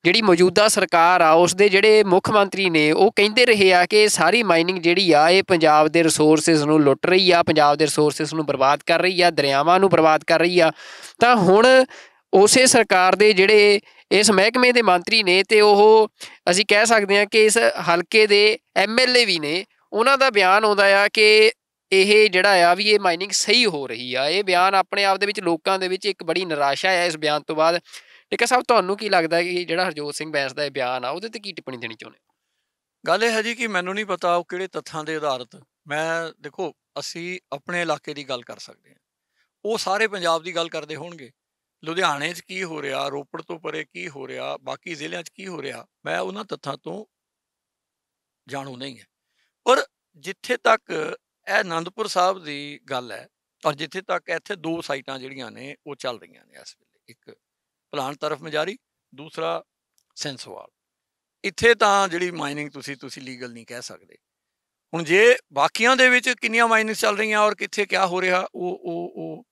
ਜਿਹੜੀ ਮੌਜੂਦਾ ਸਰਕਾਰ ਆ ਉਸ ਦੇ ਜਿਹੜੇ ਮੁੱਖ ਮੰਤਰੀ ਨੇ ਉਹ ਕਹਿੰਦੇ ਰਹੇ ਆ ਕਿ ਸਾਰੀ ਮਾਈਨਿੰਗ ਜਿਹੜੀ ਆ ਇਹ ਪੰਜਾਬ ਦੇ ਰਿਸੋਰਸਿਸ ਨੂੰ ਲੁੱਟ ਰਹੀ ਆ, ਪੰਜਾਬ ਦੇ ਰਿਸੋਰਸਿਸ ਨੂੰ ਬਰਬਾਦ ਕਰ ਰਹੀ ਆ, ਦਰਿਆਵਾਂ ਨੂੰ ਬਰਬਾਦ ਕਰ ਰਹੀ ਆ। ਤਾਂ ਹੁਣ ਉਸੇ ਸਰਕਾਰ ਦੇ ਜਿਹੜੇ ਇਸ ਮਹਿਕਮੇ ਦੇ ਮੰਤਰੀ ਨੇ, ਤੇ ਉਹ ਅਸੀਂ ਕਹਿ ਸਕਦੇ ਹਾਂ ਕਿ ਇਸ ਹਲਕੇ ਦੇ ਐਮਐਲਏ ਵੀ ਨੇ, ਉਹਨਾਂ ਦਾ ਬਿਆਨ ਆਉਂਦਾ ਆ ਕਿ ਇਹ ਜਿਹੜਾ ਆ ਵੀ ਇਹ ਮਾਈਨਿੰਗ ਸਹੀ ਹੋ ਰਹੀ ਆ। ਇਹ ਬਿਆਨ ਆਪਣੇ ਆਪ ਦੇ ਵਿੱਚ ਲੋਕਾਂ ਦੇ ਵਿੱਚ ਇੱਕ ਬੜੀ ਨਿਰਾਸ਼ਾ ਹੈ ਇਸ ਬਿਆਨ ਤੋਂ ਬਾਅਦ। ਟਿੱਕਾ ਸਾਹਿਬ, ਤੁਹਾਨੂੰ ਕੀ ਲੱਗਦਾ ਕਿ ਜਿਹੜਾ ਹਰਜੋਤ ਸਿੰਘ ਬੈਂਸ ਦਾ ਇਹ ਬਿਆਨ ਆ ਉਹਦੇ 'ਤੇ ਕੀ ਟਿੱਪਣੀ ਦੇਣੀ ਚਾਹੁੰਦੇ? ਗੱਲ ਇਹ ਹੈ ਜੀ ਕਿ ਮੈਨੂੰ ਨਹੀਂ ਪਤਾ ਉਹ ਕਿਹੜੇ ਤੱਥਾਂ ਦੇ ਆਧਾਰਿਤ। ਮੈਂ ਦੇਖੋ, ਅਸੀਂ ਆਪਣੇ ਇਲਾਕੇ ਦੀ ਗੱਲ ਕਰ ਸਕਦੇ ਹਾਂ, ਉਹ ਸਾਰੇ ਪੰਜਾਬ ਦੀ ਗੱਲ ਕਰਦੇ ਹੋਣਗੇ। ਲੁਧਿਆਣੇ 'ਚ ਕੀ ਹੋ ਰਿਹਾ, ਰੋਪੜ ਤੋਂ ਪਰੇ ਕੀ ਹੋ ਰਿਹਾ, ਬਾਕੀ ਜ਼ਿਲ੍ਹਿਆਂ 'ਚ ਕੀ ਹੋ ਰਿਹਾ, ਮੈਂ ਉਹਨਾਂ ਤੱਥਾਂ ਤੋਂ ਜਾਣੂ ਨਹੀਂ ਹੈ। ਪਰ ਜਿੱਥੇ ਤੱਕ ਇਹ ਅਨੰਦਪੁਰ ਸਾਹਿਬ ਦੀ ਗੱਲ ਹੈ, ਔਰ ਜਿੱਥੇ ਤੱਕ ਇੱਥੇ 2 ਸਾਈਟਾਂ ਜਿਹੜੀਆਂ ਨੇ ਉਹ ਚੱਲ ਰਹੀਆਂ ਨੇ ਇਸ ਵੇਲੇ, ਇੱਕ ਭਲਾਣ ਤਰਫ ਮਜਾਰੀ, ਦੂਸਰਾ ਸੈਂਸੋਵਾਲ, ਇੱਥੇ ਤਾਂ ਜਿਹੜੀ ਮਾਈਨਿੰਗ ਤੁਸੀਂ ਲੀਗਲ ਨਹੀਂ ਕਹਿ ਸਕਦੇ। ਹੁਣ ਜੇ ਬਾਕੀਆਂ ਦੇ ਵਿੱਚ ਕਿੰਨੀਆਂ ਮਾਈਨਿੰਗ ਚੱਲ ਰਹੀਆਂ ਔਰ ਕਿੱਥੇ ਕਿਆ ਹੋ ਰਿਹਾ, ਉਹ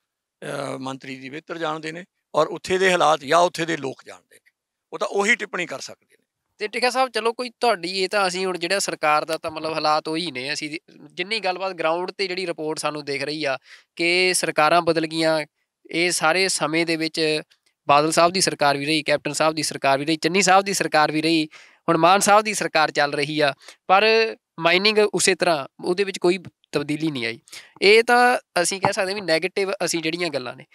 ਮੰਤਰੀ ਜੀ ਬਿਹਤਰ ਜਾਣਦੇ ਨੇ, ਔਰ ਉੱਥੇ ਦੇ ਹਾਲਾਤ ਜਾਂ ਉੱਥੇ ਦੇ ਲੋਕ ਜਾਣਦੇ ਨੇ, ਉਹ ਤਾਂ ਉਹੀ ਟਿੱਪਣੀ ਕਰ ਸਕਦੇ ਨੇ। ਤੇ ਟਿੱਕਾ ਸਾਹਿਬ, ਚਲੋ ਕੋਈ ਤੁਹਾਡੀ ਇਹ ਤਾਂ ਅਸੀਂ ਹੁਣ ਜਿਹੜਾ ਸਰਕਾਰ ਦਾ ਤਾਂ ਮਤਲਬ ਹਾਲਾਤ ਉਹੀ ਨੇ, ਅਸੀਂ ਜਿੰਨੀ ਗੱਲਬਾਤ ਗਰਾਊਂਡ 'ਤੇ ਜਿਹੜੀ ਰਿਪੋਰਟ ਸਾਨੂੰ ਦਿਖ ਰਹੀ ਆ ਕਿ ਸਰਕਾਰਾਂ ਬਦਲ ਗਈਆਂ, ਇਹ ਸਾਰੇ ਸਮੇਂ ਦੇ ਵਿੱਚ ਬਾਦਲ ਸਾਹਿਬ ਦੀ ਸਰਕਾਰ ਵੀ ਰਹੀ, ਕੈਪਟਨ ਸਾਹਿਬ ਦੀ ਸਰਕਾਰ ਵੀ ਰਹੀ, ਚੰਨੀ ਸਾਹਿਬ ਦੀ ਸਰਕਾਰ ਵੀ ਰਹੀ, ਹੁਣ ਮਾਨ ਸਾਹਿਬ ਦੀ ਸਰਕਾਰ ਚੱਲ ਰਹੀ ਆ, ਪਰ ਮਾਈਨਿੰਗ ਉਸੇ ਤਰ੍ਹਾਂ ਉਹਦੇ ਵਿੱਚ ਕੋਈ ਤਬਦੀਲੀ ਨਹੀਂ ਆਈ। ਇਹ ਤਾਂ ਅਸੀਂ ਕਹਿ ਸਕਦੇ ਵੀ ਨੈਗੇਟਿਵ ਅਸੀਂ ਜਿਹੜੀਆਂ ਗੱਲਾਂ ਨੇ,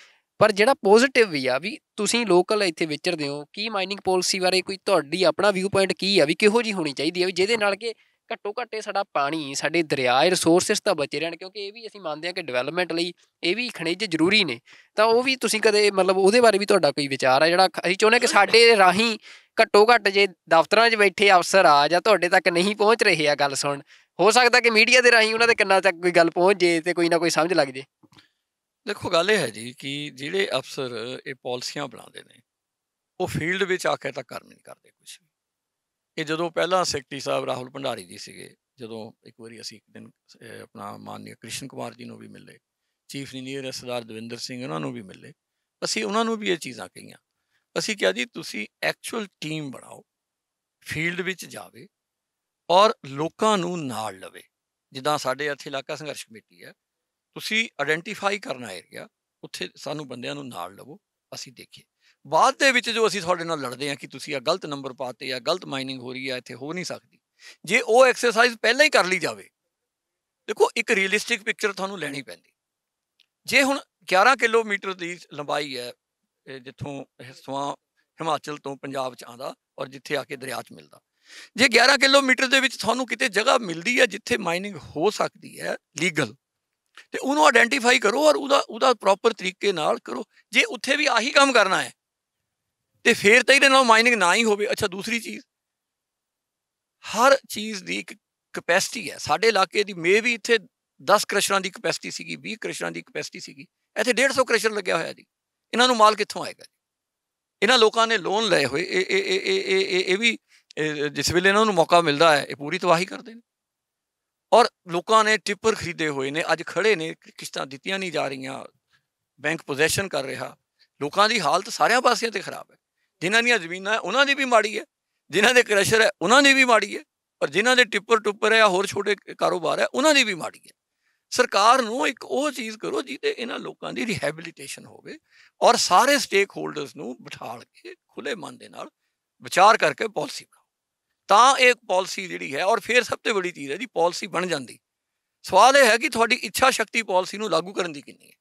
ਪਰ ਜਿਹੜਾ ਪੋਜ਼ੀਟਿਵ ਵੀ ਆ ਵੀ ਤੁਸੀਂ ਲੋਕਲ ਇੱਥੇ ਵਿਚਰਦੇ ਹੋ, ਕੀ ਮਾਈਨਿੰਗ ਪੋਲਿਸੀ ਬਾਰੇ ਕੋਈ ਤੁਹਾਡੀ ਆਪਣਾ ਵਿਊ ਪੁਆਇੰਟ ਕੀ ਆ ਵੀ ਕਿਹੋ ਜਿਹੀ ਹੋਣੀ ਚਾਹੀਦੀ ਆ ਵੀ ਜਿਹਦੇ ਨਾਲ ਕਿ ਘੱਟੋ ਘੱਟ ਇਹ ਸਾਡਾ ਪਾਣੀ, ਸਾਡੇ ਦਰਿਆ, ਰਿਸੋਰਸਿਸ ਤਾਂ ਬਚੇ ਰਹਿਣ, ਕਿਉਂਕਿ ਇਹ ਵੀ ਅਸੀਂ ਮੰਨਦੇ ਹਾਂ ਕਿ ਡਿਵੈਲਪਮੈਂਟ ਲਈ ਇਹ ਵੀ ਖਣਿਜ ਜ਼ਰੂਰੀ ਨੇ, ਤਾਂ ਉਹ ਵੀ ਤੁਸੀਂ ਕਦੇ ਮਤਲਬ ਉਹਦੇ ਬਾਰੇ ਵੀ ਤੁਹਾਡਾ ਕੋਈ ਵਿਚਾਰ ਆ ਜਿਹੜਾ ਅਸੀਂ ਚਾਹੁੰਦੇ ਕਿ ਸਾਡੇ ਰਾਹੀਂ ਘੱਟੋ ਘੱਟ ਜੇ ਦਫ਼ਤਰਾਂ 'ਚ ਬੈਠੇ ਅਫਸਰ ਆ ਜਾਂ ਤੁਹਾਡੇ ਤੱਕ ਨਹੀਂ ਪਹੁੰਚ ਰਹੇ ਆ ਗੱਲ ਸੁਣ, ਹੋ ਸਕਦਾ ਕਿ ਮੀਡੀਆ ਦੇ ਰਾਹੀਂ ਉਹਨਾਂ ਦੇ ਕੰਨਾਂ ਤੱਕ ਕੋਈ ਗੱਲ ਪਹੁੰਚ ਜੇ ਤੇ ਕੋਈ ਨਾ ਕੋਈ ਸਮਝ ਲੱਗ ਜੇ। ਦੇਖੋ ਗੱਲ ਇਹ ਹੈ ਜੀ ਕਿ ਜਿਹੜੇ ਅਫਸਰ ਇਹ ਪਾਲਿਸੀਆਂ ਬਣਾਉਂਦੇ ਨੇ ਉਹ ਫੀਲਡ ਵਿੱਚ ਆ ਕੇ ਤਾਂ ਕੰਮ ਨਹੀਂ ਕਰਦੇ ਕੁਛ ਵੀ। ਇਹ ਜਦੋਂ ਪਹਿਲਾਂ ਸੈਕਟਰੀ ਸਾਹਿਬ ਰਾਹੁਲ ਭੰਡਾਰੀ ਜੀ ਸੀਗੇ, ਜਦੋਂ ਇੱਕ ਵਾਰੀ ਅਸੀਂ ਇੱਕ ਦਿਨ ਆਪਣਾ ਮਾਨਨੀय ਕ੍ਰਿਸ਼ਨ ਕੁਮਾਰ ਜੀ ਨੂੰ ਵੀ ਮਿਲੇ, ਚੀਫ ਇੰਜੀਨੀਅਰ ਸਰਦਾਰ ਦਵਿੰਦਰ ਸਿੰਘ ਉਹਨਾਂ ਨੂੰ ਵੀ ਮਿਲੇ, ਅਸੀਂ ਉਹਨਾਂ ਨੂੰ ਵੀ ਇਹ ਚੀਜ਼ਾਂ ਕਹੀਆਂ। ਅਸੀਂ ਕਿਹਾ ਜੀ ਤੁਸੀਂ ਐਕਚੁਅਲ ਟੀਮ ਬਣਾਓ, ਫੀਲਡ ਵਿੱਚ ਜਾਵੇ ਔਰ ਲੋਕਾਂ ਨੂੰ ਨਾਲ ਲਵੇ। ਜਿੱਦਾਂ ਸਾਡੇ ਇੱਥੇ ਇਲਾਕਾ ਸੰਘਰਸ਼ ਕਮੇਟੀ ਹੈ, ਤੁਸੀਂ ਆਇਡੈਂਟੀਫਾਈ ਕਰਨਾ ਏਰੀਆ, ਉੱਥੇ ਸਾਨੂੰ ਬੰਦਿਆਂ ਨੂੰ ਨਾਲ ਲਵੋ, ਅਸੀਂ ਦੇਖੀਏ। ਬਾਅਦ ਦੇ ਵਿੱਚ ਜੋ ਅਸੀਂ ਤੁਹਾਡੇ ਨਾਲ ਲੜਦੇ ਹਾਂ ਕਿ ਤੁਸੀਂ ਆ ਗਲਤ ਨੰਬਰ ਪਾਤੇ ਜਾਂ ਗਲਤ ਮਾਈਨਿੰਗ ਹੋ ਰਹੀ ਹੈ, ਇੱਥੇ ਹੋ ਨਹੀਂ ਸਕਦੀ, ਜੇ ਉਹ ਐਕਸਰਸਾਈਜ਼ ਪਹਿਲਾਂ ਹੀ ਕਰ ਲਈ ਜਾਵੇ। ਦੇਖੋ ਇੱਕ ਰੀਅਲਿਸਟਿਕ ਪਿਕਚਰ ਤੁਹਾਨੂੰ ਲੈਣੀ ਪੈਂਦੀ। ਜੇ ਹੁਣ 11 ਕਿਲੋਮੀਟਰ ਦੀ ਲੰਬਾਈ ਹੈ ਜਿੱਥੋਂ ਸਵਾਂ ਹਿਮਾਚਲ ਤੋਂ ਪੰਜਾਬ 'ਚ ਆਉਂਦਾ ਔਰ ਜਿੱਥੇ ਆ ਕੇ ਦਰਿਆ 'ਚ ਮਿਲਦਾ, ਜੇ 11 ਕਿਲੋਮੀਟਰ ਦੇ ਵਿੱਚ ਤੁਹਾਨੂੰ ਕਿਤੇ ਜਗ੍ਹਾ ਮਿਲਦੀ ਹੈ ਜਿੱਥੇ ਮਾਈਨਿੰਗ ਹੋ ਸਕਦੀ ਹੈ ਲੀਗਲ, ਤੇ ਉਹਨੂੰ ਆਇਡੈਂਟੀਫਾਈ ਕਰੋ ਔਰ ਉਹਦਾ ਪ੍ਰੋਪਰ ਤਰੀਕੇ ਨਾਲ ਕਰੋ। ਜੇ ਉੱਥੇ ਵੀ ਆਹੀ ਕੰਮ ਕਰਨਾ ਹੈ ਤੇ ਫਿਰ ਤਾਂ ਇਹਦੇ ਨਾਲ ਮਾਈਨਿੰਗ ਨਾ ਹੀ ਹੋਵੇ। ਅੱਛਾ, ਦੂਸਰੀ ਚੀਜ਼, ਹਰ ਚੀਜ਼ ਦੀ ਇੱਕ ਕਪੈਸਿਟੀ ਹੈ। ਸਾਡੇ ਇਲਾਕੇ ਦੀ ਮੇ ਵੀ ਇੱਥੇ 10 ਕ੍ਰਸ਼ਰਾਂ ਦੀ ਕਪੈਸਿਟੀ ਸੀਗੀ, 20 ਕ੍ਰਸ਼ਰਾਂ ਦੀ ਕਪੈਸਿਟੀ ਸੀਗੀ, ਇੱਥੇ 150 ਕ੍ਰਸ਼ਰ ਲੱਗਿਆ ਹੋਇਆ ਜੀ। ਇਹਨਾਂ ਨੂੰ ਮਾਲ ਕਿੱਥੋਂ ਆਏਗਾ ਜੀ? ਇਹਨਾਂ ਲੋਕਾਂ ਨੇ ਲੋਨ ਲਏ ਹੋਏ, ਇਹ ਵੀ ਜਿਸ ਵੇਲੇ ਇਹਨਾਂ ਨੂੰ ਮੌਕਾ ਮਿਲਦਾ ਹੈ ਇਹ ਪੂਰੀ ਤਬਾਹੀ ਕਰਦੇ ਨੇ। ਔਰ ਲੋਕਾਂ ਨੇ ਟਿੱਪਰ ਖਰੀਦੇ ਹੋਏ ਨੇ, ਅੱਜ ਖੜੇ ਨੇ, ਕਿਸ਼ਤਾਂ ਦਿੱਤੀਆਂ ਨਹੀਂ ਜਾ ਰਹੀਆਂ, ਬੈਂਕ ਪੋਜੈਸ਼ਨ ਕਰ ਰਿਹਾ। ਲੋਕਾਂ ਦੀ ਹਾਲਤ ਸਾਰਿਆਂ ਪਾਸਿਆਂ 'ਤੇ ਖਰਾਬ ਹੈ। ਜਿਨ੍ਹਾਂ ਦੀਆਂ ਜ਼ਮੀਨਾਂ ਹੈ ਉਹਨਾਂ ਦੀ ਵੀ ਮਾੜੀ ਹੈ, ਜਿਨ੍ਹਾਂ ਦੇ ਕ੍ਰਸ਼ਰ ਹੈ ਉਹਨਾਂ ਦੀ ਵੀ ਮਾੜੀ ਹੈ, ਔਰ ਜਿਨ੍ਹਾਂ ਦੇ ਟਿੱਪਰ ਹੈ ਹੋਰ ਛੋਟੇ ਕਾਰੋਬਾਰ ਹੈ ਉਹਨਾਂ ਦੀ ਵੀ ਮਾੜੀ ਹੈ। ਸਰਕਾਰ ਨੂੰ ਇੱਕ ਉਹ ਚੀਜ਼ ਕਰੋ ਜਿਹਦੇ ਇਹਨਾਂ ਲੋਕਾਂ ਦੀ ਰਿਹੈਬਿਲਿਟੇਸ਼ਨ ਹੋਵੇ ਔਰ ਸਾਰੇ ਸਟੇਕ ਹੋਲਡਰਸ ਨੂੰ ਬਿਠਾਲ ਕੇ ਖੁੱਲੇ ਮਨ ਦੇ ਨਾਲ ਵਿਚਾਰ ਕਰਕੇ ਪਾਲਿਸੀ ਬਣਾਓ, ਤਾਂ ਇਹ ਪਾਲਿਸੀ ਜਿਹੜੀ ਹੈ। ਔਰ ਫਿਰ ਸਭ ਤੋਂ ਬੜੀ ਚੀਜ਼ ਹੈ ਜੀ, ਪਾਲਿਸੀ ਬਣ ਜਾਂਦੀ, ਸਵਾਲ ਇਹ ਹੈ ਕਿ ਤੁਹਾਡੀ ਇੱਛਾ ਸ਼ਕਤੀ ਪਾਲਿਸੀ ਨੂੰ ਲਾਗੂ ਕਰਨ ਦੀ ਕਿੰਨੀ ਹੈ।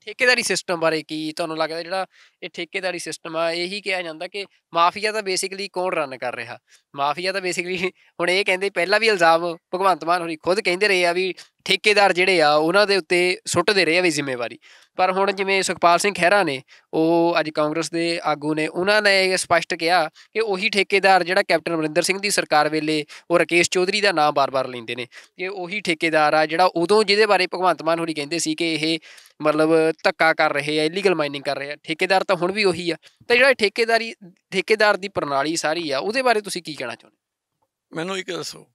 ਠੇਕੇਦਾਰੀ ਸਿਸਟਮ ਬਾਰੇ ਕੀ ਤੁਹਾਨੂੰ ਲੱਗਦਾ? ਜਿਹੜਾ ਇਹ ਠੇਕੇਦਾਰੀ ਸਿਸਟਮ ਆ, ਇਹੀ ਕਿਹਾ ਜਾਂਦਾ ਕਿ ਮਾਫੀਆ ਤਾਂ ਬੇਸਿਕਲੀ ਕੌਣ ਰਨ ਕਰ ਰਿਹਾ? ਮਾਫੀਆ ਤਾਂ ਬੇਸਿਕਲੀ ਹੁਣ ਇਹ ਕਹਿੰਦੇ, ਪਹਿਲਾਂ ਵੀ ਇਲਜ਼ਾਮ ਭਗਵੰਤ ਮਾਨ ਹੋਰੀ ਖੁਦ ਕਹਿੰਦੇ ਰਹੇ ਆ ਵੀ ਠੇਕੇਦਾਰ ਜਿਹੜੇ ਆ ਉਹਨਾਂ ਦੇ ਉੱਤੇ ਸੁੱਟਦੇ ਰਹੇ ਆ ਵੀ ਜ਼ਿੰਮੇਵਾਰੀ। ਪਰ ਹੁਣ ਜਿਵੇਂ ਸੁਖਪਾਲ ਸਿੰਘ ਖਹਿਰਾ ਨੇ, ਉਹ ਅੱਜ ਕਾਂਗਰਸ ਦੇ ਆਗੂ ਨੇ, ਉਹਨਾਂ ਨੇ ਇਹ ਸਪਸ਼ਟ ਕਿਹਾ ਕਿ ਉਹੀ ਠੇਕੇਦਾਰ ਜਿਹੜਾ ਕੈਪਟਨ ਅਮਰਿੰਦਰ ਸਿੰਘ ਦੀ ਸਰਕਾਰ ਵੇਲੇ ਉਹ ਰਾਕੇਸ਼ ਚੌਧਰੀ ਦਾ ਨਾਮ ਬਾਰ-ਬਾਰ ਲੈਂਦੇ ਨੇ, ਕਿ ਉਹੀ ਠੇਕੇਦਾਰ ਆ ਜਿਹੜਾ ਉਦੋਂ ਜਿਹਦੇ ਬਾਰੇ ਭਗਵੰਤ ਮਾਨ ਹੋਰੀ ਕਹਿੰਦੇ ਸੀ ਕਿ ਇਹ ਮਤਲਬ ਧੱਕਾ ਕਰ ਰਹੇ ਆ, ਇਲੀਗਲ ਮਾਈਨਿੰਗ ਕਰ ਰਹੇ ਆ, ਠੇਕੇਦਾਰ ਤਾਂ ਹੁਣ ਵੀ ਉਹੀ ਆ। ਤਾਂ ਜਿਹੜਾ ਠੇਕੇਦਾਰ ਦੀ ਪ੍ਰਣਾਲੀ ਸਾਰੀ ਆ, ਉਹਦੇ ਬਾਰੇ ਤੁਸੀਂ ਕੀ ਕਹਿਣਾ ਚਾਹੁੰਦੇ? ਮੈਨੂੰ ਇੱਕ ਦੱਸੋ,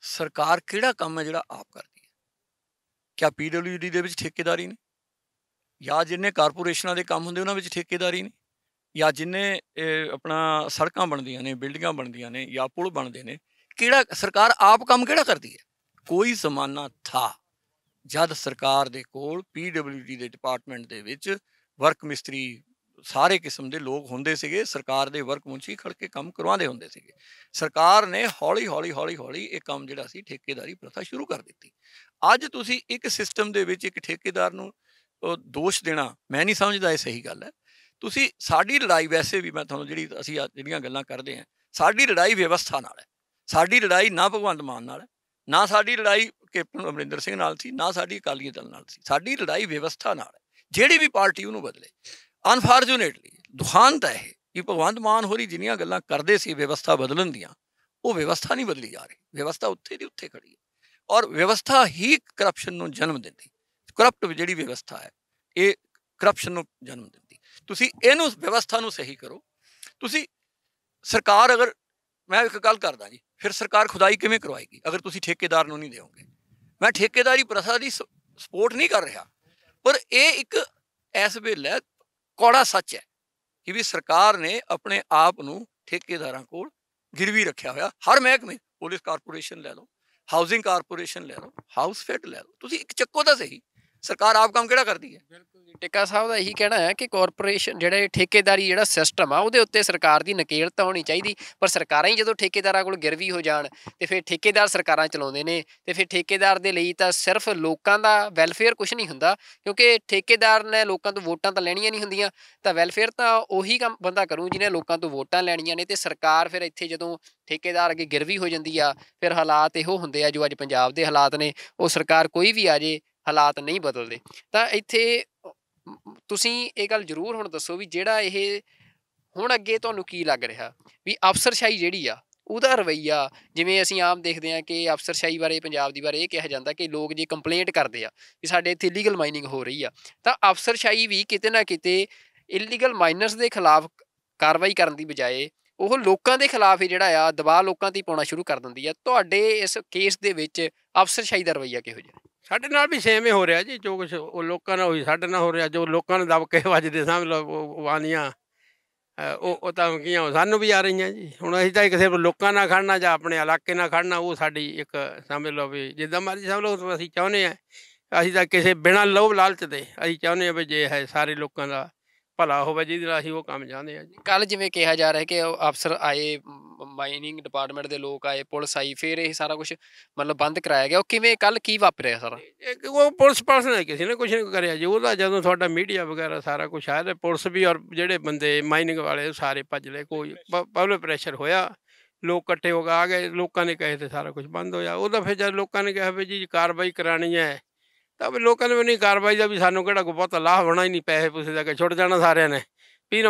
ਸਰਕਾਰ ਕਿਹੜਾ ਕੰਮ ਹੈ ਜਿਹੜਾ ਆਪ ਕਰਦੀ ਹੈ? ਕਿਆ PWD ਦੇ ਵਿੱਚ ਠੇਕੇਦਾਰੀ ਨੇ? ਜਾਂ ਜਿੰਨੇ ਕਾਰਪੋਰੇਸ਼ਨਾਂ ਦੇ ਕੰਮ ਹੁੰਦੇ ਉਹਨਾਂ ਵਿੱਚ ਠੇਕੇਦਾਰੀ ਨੇ? ਜਾਂ ਜਿੰਨੇ ਆਪਣਾ ਸੜਕਾਂ ਬਣਦੀਆਂ ਨੇ, ਬਿਲਡਿੰਗਾਂ ਬਣਦੀਆਂ ਨੇ, ਜਾਂ ਪੁਲ ਬਣਦੇ ਨੇ, ਕਿਹੜਾ ਸਰਕਾਰ ਆਪ ਕੰਮ ਕਿਹੜਾ ਕਰਦੀ ਹੈ? ਕੋਈ ਜ਼ਮਾਨਾ ਥਾ ਜਦ ਸਰਕਾਰ ਦੇ ਕੋਲ PWD ਦੇ ਡਿਪਾਰਟਮੈਂਟ ਦੇ ਵਿੱਚ ਵਰਕ ਮਿਸਤਰੀ ਸਾਰੇ ਕਿਸਮ ਦੇ ਲੋਕ ਹੁੰਦੇ ਸੀਗੇ, ਸਰਕਾਰ ਦੇ ਵਰਕ ਮੁਨਸ਼ੀ ਖੜ ਕੇ ਕੰਮ ਕਰਵਾਉਂਦੇ ਹੁੰਦੇ ਸੀਗੇ। ਸਰਕਾਰ ਨੇ ਹੌਲੀ ਇਹ ਕੰਮ ਜਿਹੜਾ ਸੀ ਠੇਕੇਦਾਰੀ ਪ੍ਰਥਾ ਸ਼ੁਰੂ ਕਰ ਦਿੱਤੀ। ਅੱਜ ਤੁਸੀਂ ਇੱਕ ਸਿਸਟਮ ਦੇ ਵਿੱਚ ਇੱਕ ਠੇਕੇਦਾਰ ਨੂੰ ਦੋਸ਼ ਦੇਣਾ, ਮੈਂ ਨਹੀਂ ਸਮਝਦਾ ਇਹ ਸਹੀ ਗੱਲ ਹੈ। ਤੁਸੀਂ ਸਾਡੀ ਲੜਾਈ, ਵੈਸੇ ਵੀ ਮੈਂ ਤੁਹਾਨੂੰ ਅਸੀਂ ਜਿਹੜੀਆਂ ਗੱਲਾਂ ਕਰਦੇ ਹਾਂ, ਸਾਡੀ ਲੜਾਈ ਵਿਵਸਥਾ ਨਾਲ ਹੈ। ਸਾਡੀ ਲੜਾਈ ਨਾ ਭਗਵੰਤ ਮਾਨ ਨਾਲ ਹੈ, ਨਾ ਸਾਡੀ ਲੜਾਈ ਕੈਪਟਨ ਅਮਰਿੰਦਰ ਸਿੰਘ ਨਾਲ ਸੀ, ਨਾ ਸਾਡੀ ਅਕਾਲੀ ਦਲ ਨਾਲ ਸੀ। ਸਾਡੀ ਲੜਾਈ ਵਿਵਸਥਾ ਨਾਲ ਹੈ। ਜਿਹੜੀ ਵੀ ਪਾਰਟੀ ਉਹਨੂੰ ਬਦਲੇ, ਅਨਫਾਰਚੂਨੇਟਲੀ ਦੁਖਾਂਤ ਹੈ ਇਹ ਕਿ ਭਗਵੰਤ ਮਾਨ ਹੋਰੀ ਜਿੰਨੀਆਂ ਗੱਲਾਂ ਕਰਦੇ ਸੀ ਵਿਵਸਥਾ ਬਦਲਣ ਦੀਆਂ, ਉਹ ਵਿਵਸਥਾ ਨਹੀਂ ਬਦਲੀ ਜਾ ਰਹੀ। ਵਿਵਸਥਾ ਉੱਥੇ ਦੀ ਉੱਥੇ ਖੜੀ ਹੈ ਔਰ ਵਿਵਸਥਾ ਹੀ ਕਰਪਸ਼ਨ ਨੂੰ ਜਨਮ ਦਿੰਦੀ। ਕਰਪਟ ਜਿਹੜੀ ਵਿਵਸਥਾ ਹੈ ਇਹ ਕਰਪਸ਼ਨ ਨੂੰ ਜਨਮ ਦਿੰਦੀ। ਤੁਸੀਂ ਇਹਨੂੰ ਵਿਵਸਥਾ ਨੂੰ ਸਹੀ ਕਰੋ। ਤੁਸੀਂ ਸਰਕਾਰ, ਅਗਰ ਮੈਂ ਇੱਕ ਗੱਲ ਕਰਦਾ ਜੀ, ਫਿਰ ਸਰਕਾਰ ਖੁਦਾਈ ਕਿਵੇਂ ਕਰਵਾਏਗੀ ਅਗਰ ਤੁਸੀਂ ਠੇਕੇਦਾਰ ਨੂੰ ਨਹੀਂ ਦਿਓਗੇ? ਮੈਂ ਠੇਕੇਦਾਰੀ ਪ੍ਰਥਾ ਦੀ ਸਪੋਰਟ ਨਹੀਂ ਕਰ ਰਿਹਾ, ਪਰ ਇਹ ਇੱਕ ਇਸ ਵੇਲੇ ਕੌੜਾ ਸੱਚ ਹੈ ਕਿ ਵੀ ਸਰਕਾਰ ਨੇ ਆਪਣੇ ਆਪ ਨੂੰ ਠੇਕੇਦਾਰਾਂ ਕੋਲ ਗਿਰਵੀ ਰੱਖਿਆ ਹੋਇਆ। ਹਰ ਮਹਿਕਮੇ, ਪੁਲਿਸ ਕਾਰਪੋਰੇਸ਼ਨ ਲੈ ਲਓ, ਹਾਊਸਿੰਗ ਕਾਰਪੋਰੇਸ਼ਨ ਲੈ ਲਓ, ਹਾਊਸ ਫੈਡ ਲੈ ਲਓ, ਤੁਸੀਂ ਇੱਕ ਚੱਕੋ ਤਾਂ ਸਹੀ। ਸਰਕਾਰ ਆਪ ਕੰਮ ਕਿਹੜਾ ਕਰਦੀ ਹੈ? ਬਿਲਕੁਲ ਜੀ, ਟਿੱਕਾ ਸਾਹਿਬ ਦਾ ਇਹੀ ਕਹਿਣਾ ਹੈ ਕਿ ਕਾਰਪੋਰੇਸ਼ਨ ਜਿਹੜੇ ਠੇਕੇਦਾਰੀ ਜਿਹੜਾ ਸਿਸਟਮ ਆ ਉਹਦੇ ਉੱਤੇ ਸਰਕਾਰ ਦੀ ਨਕੇਲ ਤਾਂ ਹੋਣੀ ਚਾਹੀਦੀ, ਪਰ ਸਰਕਾਰਾਂ ਹੀ ਜਦੋਂ ਠੇਕੇਦਾਰਾਂ ਕੋਲ ਗਿਰਵੀ ਹੋ ਜਾਣ ਤੇ ਫਿਰ ਠੇਕੇਦਾਰ ਸਰਕਾਰਾਂ ਚਲਾਉਂਦੇ ਨੇ, ਤੇ ਫਿਰ ਠੇਕੇਦਾਰ ਦੇ ਲਈ ਤਾਂ ਸਿਰਫ ਲੋਕਾਂ ਦਾ ਵੈਲਫੇਅਰ ਕੁਝ ਨਹੀਂ ਹੁੰਦਾ, ਕਿਉਂਕਿ ਠੇਕੇਦਾਰ ਨੇ ਲੋਕਾਂ ਤੋਂ ਵੋਟਾਂ ਤਾਂ ਲੈਣੀਆਂ ਨਹੀਂ ਹੁੰਦੀਆਂ, ਤਾਂ ਵੈਲਫੇਅਰ ਤਾਂ ਉਹੀ ਕੰਮ ਬੰਦਾ ਕਰੂ ਜਿਹਨੇ ਲੋਕਾਂ ਤੋਂ ਵੋਟਾਂ ਲੈਣੀਆਂ ਨੇ। ਤੇ ਸਰਕਾਰ ਫਿਰ ਇੱਥੇ ਜਦੋਂ ਠੇਕੇਦਾਰ ਅੱਗੇ ਗਿਰਵੀ ਹੋ ਜਾਂਦੀ ਆ, ਫਿਰ ਹਾਲਾਤ ਇਹੋ ਹੁੰਦੇ ਆ ਜੋ ਅੱਜ ਪੰਜਾਬ ਦੇ ਹਾਲਾਤ ਨੇ। ਉਹ ਸਰਕਾਰ ਕੋਈ ਵੀ ਆ ਜੇ, ਹਾਲਾਤ ਨਹੀਂ ਬਦਲਦੇ। ਤਾਂ ਇੱਥੇ ਤੁਸੀਂ ਇਹ ਗੱਲ ਜ਼ਰੂਰ ਹੁਣ ਦੱਸੋ ਵੀ ਜਿਹੜਾ ਇਹ ਹੁਣ ਅੱਗੇ ਤੁਹਾਨੂੰ ਕੀ ਲੱਗ ਰਿਹਾ ਵੀ ਅਫਸਰਸ਼ਾਹੀ ਜਿਹੜੀ ਆ ਉਹਦਾ ਰਵੱਈਆ, ਜਿਵੇਂ ਅਸੀਂ ਆਮ ਦੇਖਦੇ ਹਾਂ ਕਿ ਅਫਸਰਸ਼ਾਹੀ ਬਾਰੇ ਪੰਜਾਬ ਦੀ ਬਾਰੇ ਇਹ ਕਿਹਾ ਜਾਂਦਾ ਕਿ ਲੋਕ ਜੇ ਕੰਪਲੇਂਟ ਕਰਦੇ ਆ ਵੀ ਸਾਡੇ ਇੱਥੇ ਇਲੀਗਲ ਮਾਈਨਿੰਗ ਹੋ ਰਹੀ ਆ, ਤਾਂ ਅਫਸਰਸ਼ਾਹੀ ਵੀ ਕਿਤੇ ਨਾ ਕਿਤੇ ਇਲੀਗਲ ਮਾਈਨਰਸ ਦੇ ਖਿਲਾਫ ਕਾਰਵਾਈ ਕਰਨ ਦੀ ਬਜਾਏ ਉਹ ਲੋਕਾਂ ਦੇ ਖਿਲਾਫ ਹੀ ਜਿਹੜਾ ਆ ਦਬਾਅ ਲੋਕਾਂ 'ਤੇ ਪਾਉਣਾ ਸ਼ੁਰੂ ਕਰ ਦਿੰਦੀ ਆ। ਤੁਹਾਡੇ ਇਸ ਕੇਸ ਦੇ ਵਿੱਚ ਅਫਸਰਸ਼ਾਹੀ ਦਾ ਰਵੱਈਆ ਕਿਹੋ ਜਿਹਾ? ਸਾਡੇ ਨਾਲ ਵੀ ਸੇਮ ਹੀ ਹੋ ਰਿਹਾ ਜੀ, ਜੋ ਕੁਛ ਉਹ ਲੋਕਾਂ ਨਾਲ ਹੋਈ ਸਾਡੇ ਨਾਲ ਹੋ ਰਿਹਾ। ਜੋ ਲੋਕਾਂ ਨੂੰ ਦਬਕੇ ਵੱਜਦੇ ਸਮਝ ਲਓ ਉਹ ਆਉਂਦੀਆਂ ਉਹ ਧਮਕੀਆਂ ਸਾਨੂੰ ਵੀ ਆ ਰਹੀਆਂ ਜੀ। ਹੁਣ ਅਸੀਂ ਤਾਂ ਕਿਸੇ ਲੋਕਾਂ ਨਾਲ ਖੜਨਾ ਜਾਂ ਆਪਣੇ ਇਲਾਕੇ ਨਾਲ ਖੜਨਾ, ਉਹ ਸਾਡੀ ਇੱਕ ਸਮਝ ਲਓ ਵੀ ਜਿੱਦਾਂ ਮਰਜ਼ੀ ਸਮਝ ਲਓ। ਅਸੀਂ ਚਾਹੁੰਦੇ ਹਾਂ, ਅਸੀਂ ਤਾਂ ਕਿਸੇ ਬਿਨਾਂ ਲੋਭ ਲਾਲਚ ਦੇ ਅਸੀਂ ਚਾਹੁੰਦੇ ਹਾਂ ਵੀ ਜੇ ਹੈ ਸਾਰੇ ਲੋਕਾਂ ਦਾ ਭਲਾ ਹੋਵੇ, ਜਿਹਦੇ ਨਾਲ ਅਸੀਂ ਉਹ ਕੰਮ ਚਾਹੁੰਦੇ ਹਾਂ ਜੀ। ਕੱਲ੍ਹ ਜਿਵੇਂ ਕਿਹਾ ਜਾ ਰਿਹਾ ਕਿ ਉਹ ਅਫਸਰ ਆਏ, ਮਾਈਨਿੰਗ ਡਿਪਾਰਟਮੈਂਟ ਦੇ ਲੋਕ ਆਏ, ਪੁਲਿਸ ਆਈ, ਫਿਰ ਇਹ ਸਾਰਾ ਕੁਛ ਮਤਲਬ ਬੰਦ ਕਰਾਇਆ ਗਿਆ। ਉਹ ਕਿਵੇਂ ਕੱਲ੍ਹ ਕੀ ਵਾਪਰਿਆ ਸਾਰਾ? ਉਹ ਪੁਲਿਸ ਨੇ ਕਿਸੇ ਨੇ ਕੁਛ ਨਹੀਂ ਕਰਿਆ ਜੀ। ਉਹਦਾ ਜਦੋਂ ਤੁਹਾਡਾ ਮੀਡੀਆ ਵਗੈਰਾ ਸਾਰਾ ਕੁਛ ਆਇਆ, ਤੇ ਪੁਲਿਸ ਵੀ ਔਰ ਜਿਹੜੇ ਬੰਦੇ ਮਾਈਨਿੰਗ ਵਾਲੇ ਸਾਰੇ ਭੱਜ ਲਏ। ਕੋਈ ਪਬਲਿਕ ਪ੍ਰੈਸ਼ਰ ਹੋਇਆ, ਲੋਕ ਇਕੱਠੇ ਹੋ ਕੇ ਆ ਗਏ, ਲੋਕਾਂ ਨੇ ਕਹੇ ਤੇ ਸਾਰਾ ਕੁਛ ਬੰਦ ਹੋਇਆ। ਉਹਦਾ ਫਿਰ ਜਦ ਲੋਕਾਂ ਨੇ ਕਿਹਾ ਵੀ ਜੀ ਕਾਰਵਾਈ ਕਰਾਉਣੀ ਹੈ, ਤਾਂ ਵੀ ਲੋਕਾਂ ਨੇ ਵੀ ਨਹੀਂ ਕਾਰਵਾਈ ਦਾ ਵੀ ਸਾਨੂੰ ਕਿਹੜਾ ਕੋਈ ਬਹੁਤਾ ਲਾਭ ਹੋਣਾ ਹੀ ਨਹੀਂ, ਪੈਸੇ ਪੂਸੇ ਦਾ ਕੇ ਛੁੱਟ ਜਾਣਾ ਸਾਰਿਆਂ ਨੇ। ਵੀ